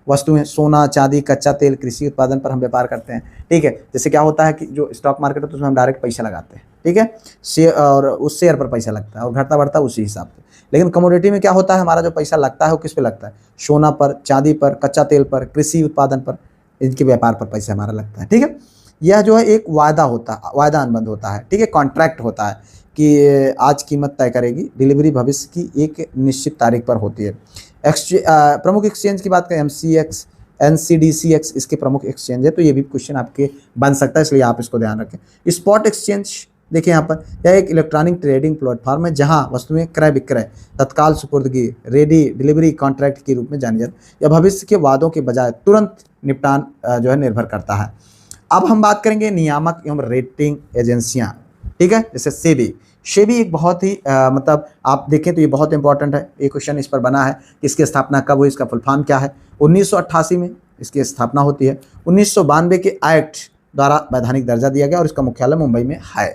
Speaker 1: वस्तुएं, सोना, चांदी, कच्चा तेल, कृषि उत्पादन पर हम व्यापार करते हैं। ठीक है, जैसे क्या होता है कि जो स्टॉक मार्केट है तो उसमें हम डायरेक्ट पैसा लगाते हैं। ठीक है, शेयर, और उस शेयर पर पैसा लगता है और घटता बढ़ता उसी हिसाब से। लेकिन कमोडिटी में क्या होता है, हमारा जो पैसा लगता है वो किस पे लगता है, सोना पर, चांदी पर, कच्चा तेल पर, कृषि उत्पादन पर, इनके व्यापार पर पैसा हमारा लगता है। ठीक है, यह जो है एक वायदा होता है, वायदा अनुबंध होता है। ठीक है, कॉन्ट्रैक्ट होता है कि आज कीमत तय करेगी, डिलीवरी भविष्य की एक निश्चित तारीख पर होती है। प्रमुख एक्सचेंज की बात करें, MCX, NCDCX इसके प्रमुख एक्सचेंज है, तो ये भी क्वेश्चन आपके बन सकता है, इसलिए आप इसको ध्यान रखें। स्पॉट एक्सचेंज देखिए यहाँ पर, यह एक इलेक्ट्रॉनिक ट्रेडिंग प्लेटफॉर्म है जहां वस्तुएं क्रय विक्रय, तत्काल सुपुर्दगी, रेडी डिलीवरी कॉन्ट्रैक्ट के रूप में जानी जाती है। यह भविष्य के वादों के बजाय तुरंत निपटान जो है निर्भर करता है। अब हम बात करेंगे नियामक एवं रेटिंग एजेंसियां। ठीक है, जैसे सेबी। सेबी एक बहुत ही मतलब आप देखें तो ये बहुत इंपॉर्टेंट है, एक क्वेश्चन इस पर बना है कि इसकी स्थापना कब हुई, इसका फुल फॉर्म क्या है। 1988 में इसकी स्थापना होती है। 1992 के एक्ट द्वारा वैधानिक दर्जा दिया गया और इसका मुख्यालय मुंबई में है।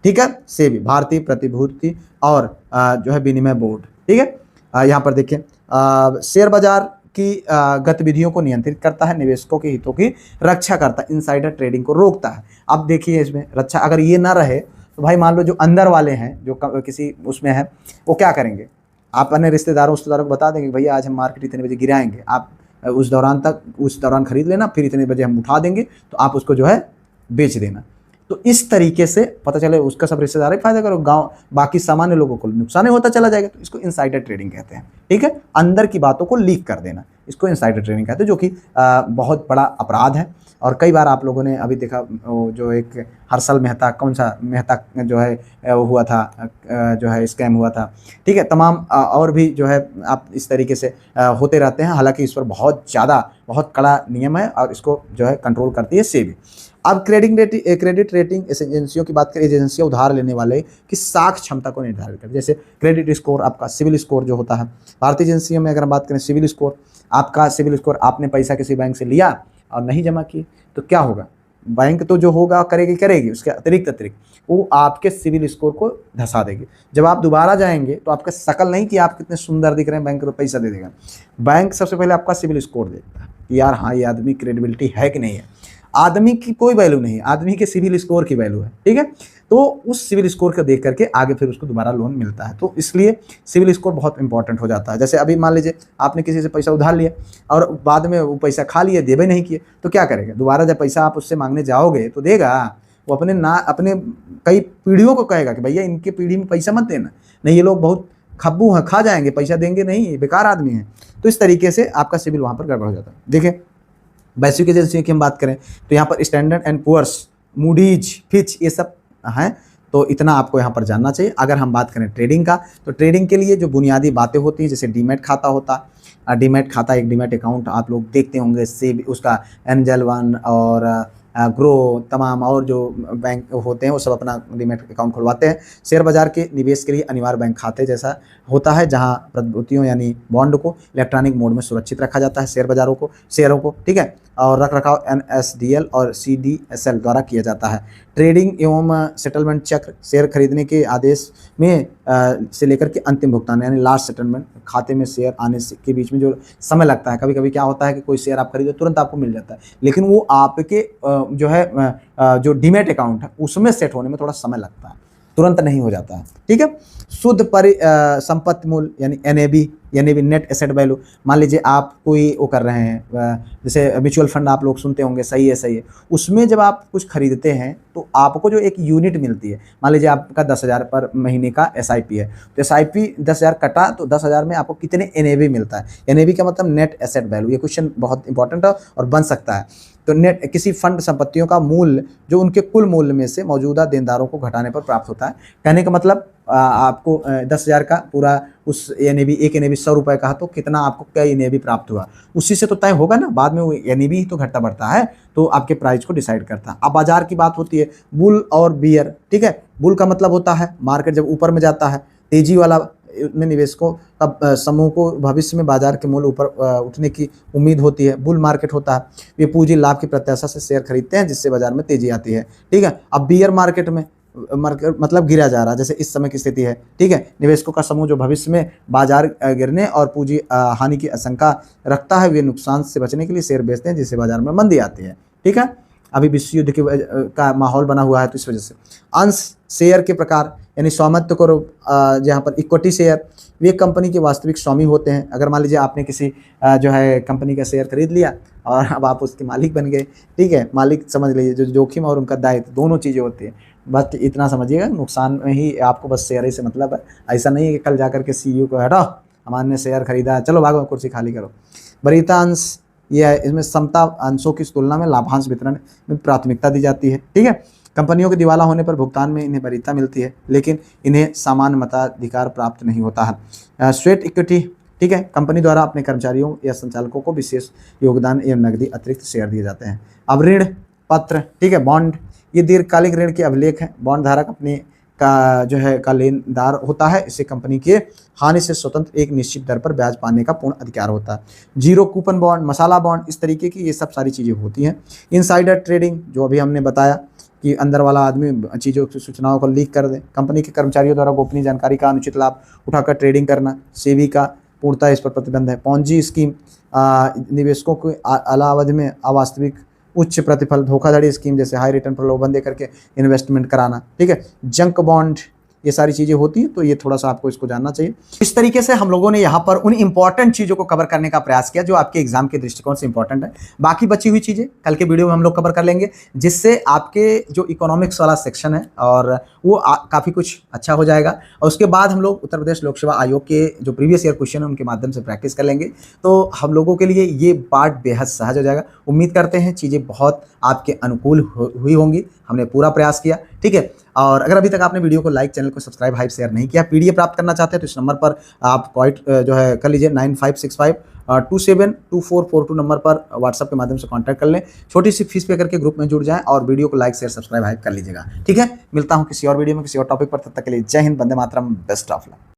Speaker 1: ठीक है, सेबी भारतीय प्रतिभूति और जो है विनिमय बोर्ड। ठीक है, यहाँ पर देखिए शेयर बाजार की गतिविधियों को नियंत्रित करता है, निवेशकों के हितों की रक्षा करता है, इनसाइडर ट्रेडिंग को रोकता है। अब देखिए इसमें रक्षा अगर ये ना रहे तो भाई मान लो जो अंदर वाले हैं जो किसी उसमें है वो क्या करेंगे, आप अपने रिश्तेदारों को बता देंगे भैया आज हम मार्केट इतने बजे गिराएंगे, आप उस दौरान खरीद लेना, फिर इतने बजे हम उठा देंगे तो आप उसको जो है बेच देना। तो इस तरीके से पता चले उसका सब रिश्तेदार ही फायदा करो, गांव बाकी सामान्य लोगों को नुकसान ही होता चला जाएगा। तो इसको इनसाइडर ट्रेडिंग कहते हैं। ठीक है, अंदर की बातों को लीक कर देना, इसको इनसाइडर ट्रेडिंग कहते हैं, जो कि बहुत बड़ा अपराध है। और कई बार आप लोगों ने अभी देखा जो एक हर्षल मेहता, कौन सा मेहता जो है वो हुआ था, जो है स्कैम हुआ था। ठीक है, तमाम और भी जो है आप इस तरीके से होते रहते हैं। हालांकि इस पर बहुत कड़ा नियम है और इसको जो है कंट्रोल करती है सेबी। अब क्रेडिट रेटिंग एजेंसियों की बात करें, एजेंसियां उधार लेने वाले की साख क्षमता को निर्धारित करती है। जैसे क्रेडिट स्कोर, आपका सिविल स्कोर जो होता है, भारतीय एजेंसियों में अगर हम बात करें सिविल स्कोर, आपका सिविल स्कोर, आपने पैसा किसी बैंक से लिया और नहीं जमा किए तो क्या होगा, बैंक तो जो होगा करेगी उसके अतिरिक्त वो आपके सिविल स्कोर को धसा देगी। जब आप दोबारा जाएंगे तो आपका शकल नहीं कि आप कितने सुंदर दिख रहे हैं, बैंक को पैसा दे देगा। बैंक सबसे पहले आपका सिविल स्कोर देखता है, यार हाँ ये आदमी क्रेडिबिलिटी है कि नहीं है। आदमी की कोई वैल्यू नहीं है, आदमी के सिविल स्कोर की वैल्यू है। ठीक है, तो उस सिविल स्कोर को देख करके आगे फिर उसको दोबारा लोन मिलता है। तो इसलिए सिविल स्कोर बहुत इंपॉर्टेंट हो जाता है। जैसे अभी मान लीजिए आपने किसी से पैसा उधार लिया और बाद में वो पैसा खा लिया, देवे नहीं किए, तो क्या करेगा, दोबारा जब पैसा आप उससे मांगने जाओगे तो देगा, वो अपने कई पीढ़ियों को कहेगा कि भैया इनके पीढ़ी में पैसा मत देना, नहीं ये लोग बहुत खब्बू हैं, खा जाएंगे, पैसा देंगे नहीं, बेकार आदमी हैं। तो इस तरीके से आपका सिविल वहाँ पर गड़बड़ हो जाता है। देखिए वैश्विक एजेंसियों की हम बात करें तो यहाँ पर Standard and Poor's, Moody's, Fitch, ये सब हैं। तो इतना आपको यहाँ पर जानना चाहिए। अगर हम बात करें ट्रेडिंग का, तो ट्रेडिंग के लिए जो बुनियादी बातें होती हैं, जैसे डीमैट खाता होता है, डीमैट खाता, एक डीमैट अकाउंट आप लोग देखते होंगे, से उसका एंजल वन और ग्रो, तमाम और जो बैंक होते हैं वो सब अपना डीमैट अकाउंट खुलवाते हैं। शेयर बाजार के निवेश के लिए अनिवार्य बैंक खाते जैसा होता है, जहां प्रतिभूतियों यानी बॉन्ड को इलेक्ट्रॉनिक मोड में सुरक्षित रखा जाता है, शेयरों को। ठीक है, और रख रखाव NSDL और CDSL द्वारा किया जाता है। ट्रेडिंग एवं सेटलमेंट चक्र, शेयर खरीदने के आदेश में से लेकर के अंतिम भुगतान यानी लास्ट सेटलमेंट, खाते में शेयर आने के बीच में जो समय लगता है। कभी कभी क्या होता है कि कोई शेयर आप खरीदो तुरंत आपको मिल जाता है, लेकिन वो आपके जो है जो डीमैट अकाउंट है उसमें सेट होने में थोड़ा समय लगता है, तुरंत नहीं हो जाता है। ठीक है, शुद्ध संपत्ति मूल्य यानी NAV नेट एसेट वैल्यू, मान लीजिए आप कोई वो कर रहे हैं, जैसे म्यूचुअल फंड आप लोग सुनते होंगे, सही है, उसमें जब आप कुछ खरीदते हैं तो आपको जो एक यूनिट मिलती है, मान लीजिए आपका 10,000 पर महीने का SIP है, तो SIP 10,000 कटा तो 10,000 में आपको कितने NAV मिलता है। NAV का मतलब नेट एसेट वैल्यू। ये क्वेश्चन बहुत इंपॉर्टेंट है और बन सकता है। तो नेट किसी फंड संपत्तियों का मूल्य जो उनके कुल मूल्य में से मौजूदा देनदारों को घटाने पर प्राप्त होता है। कहने का मतलब आपको 10,000 का पूरा उस एनएबी, एक एनएबी 100 रुपये का, तो कितना आपको क्या एनएबी प्राप्त हुआ, उसी से तो तय होगा ना, बाद में वो एनएबी ही तो घटता बढ़ता है, तो आपके प्राइस को डिसाइड करता है। अब बाजार की बात होती है बुल और बियर, ठीक है। बुल का मतलब होता है मार्केट जब ऊपर में जाता है, तेजी वाला में निवेशकों का समूह को भविष्य में बाजार के मूल्य ऊपर उठने की उम्मीद होती है, बुल मार्केट होता है। ये पूंजी लाभ की प्रत्याशा से शेयर खरीदते हैं जिससे बाजार में तेजी आती है, ठीक है। अब बियर मार्केट में मतलब गिरा जा रहा है, जैसे इस समय की स्थिति है, ठीक है। निवेशकों का समूह जो भविष्य में बाजार गिरने और पूंजी हानि की आशंका रखता है, वे नुकसान से बचने के लिए शेयर बेचते हैं जिससे बाजार में मंदी आती है, ठीक है। अभी विश्व युद्ध का माहौल बना हुआ है, तो इस वजह से अंश शेयर के प्रकार यानी स्वामित्व को जहाँ पर इक्विटी शेयर, वे कंपनी के वास्तविक स्वामी होते हैं। अगर मान लीजिए आपने किसी जो है कंपनी का शेयर खरीद लिया और अब आप उसके मालिक बन गए, ठीक है। मालिक समझ लीजिए, जो जोखिम और उनका दायित्व दोनों चीज़ें होती है। बस इतना समझिएगा, नुकसान में ही आपको बस शेयर ही से मतलब है। ऐसा नहीं है कि कल जाकर के सीईओ को हटाओ, हमारे शेयर खरीदा, चलो भागो कुर्सी खाली करो। वरीयता अंश यह है, इसमें समता अंशों की तुलना में लाभांश वितरण में प्राथमिकता दी जाती है, ठीक है। कंपनियों के दिवाला होने पर भुगतान में इन्हें वरीयता मिलती है, लेकिन इन्हें सामान्य मताधिकार प्राप्त नहीं होता है। स्वेट इक्विटी, ठीक है, कंपनी द्वारा अपने कर्मचारियों या संचालकों को विशेष योगदान एवं नकदी अतिरिक्त शेयर दिए जाते हैं। अब ऋण पत्र, ठीक है, बॉन्ड, ये दीर्घकालिक ऋण के अभिलेख हैं। बॉन्ड धारक अपने का जो है का लेनदार होता है, इसे कंपनी के हानि से स्वतंत्र एक निश्चित दर पर ब्याज पाने का पूर्ण अधिकार होता है। जीरो कूपन बॉन्ड, मसाला बॉन्ड, इस तरीके की ये सब सारी चीज़ें होती हैं। इनसाइडर ट्रेडिंग, जो अभी हमने बताया कि अंदर वाला आदमी चीज़ों की सूचनाओं को लीक कर दे। कंपनी के कर्मचारियों द्वारा गोपनीय जानकारी का अनुचित लाभ उठाकर ट्रेडिंग करना, सेबी का पूर्णतः इस पर प्रतिबंध है। पॉन्जी स्कीम, निवेशकों को अलावधि में अवास्तविक उच्च प्रतिफल, धोखाधड़ी स्कीम जैसे हाई रिटर्न प्रलोभन दे करके इन्वेस्टमेंट कराना, ठीक है। जंक बॉन्ड, ये सारी चीज़ें होती हैं, तो ये थोड़ा सा आपको इसको जानना चाहिए। इस तरीके से हम लोगों ने यहाँ पर उन इंपॉर्टेंट चीज़ों को कवर करने का प्रयास किया जो आपके एग्जाम के दृष्टिकोण से इंपॉर्टेंट है। बाकी बची हुई चीज़ें कल के वीडियो में हम लोग कवर कर लेंगे, जिससे आपके जो इकोनॉमिक्स वाला सेक्शन है और वो काफ़ी कुछ अच्छा हो जाएगा। और उसके बाद हम लोग उत्तर प्रदेश लोक सेवा आयोग के जो प्रीवियस ईयर क्वेश्चन है उनके माध्यम से प्रैक्टिस कर लेंगे, तो हम लोगों के लिए ये पार्ट बेहद सहज हो जाएगा। उम्मीद करते हैं चीज़ें बहुत आपके अनुकूल हुई होंगी, हमने पूरा प्रयास किया, ठीक है। और अगर अभी तक आपने वीडियो को लाइक, चैनल को सब्सक्राइब, हाइप, शेयर नहीं किया, पीडीएफ प्राप्त करना चाहते हैं तो इस नंबर पर आप क्वाइट जो है कर लीजिए 9565272442 नंबर पर व्हाट्सएप के माध्यम से कांटेक्ट कर लें। छोटी सी फीस पे करके ग्रुप में जुड़ जाएं और वीडियो को लाइक, शेयर, सब्सक्राइब, हाइप कर लीजिएगा, ठीक है। मिलता हूं किसी और वीडियो में किसी और टॉपिक पर, तब तक के लिए जय Hind, Vande Mataram, best of luck.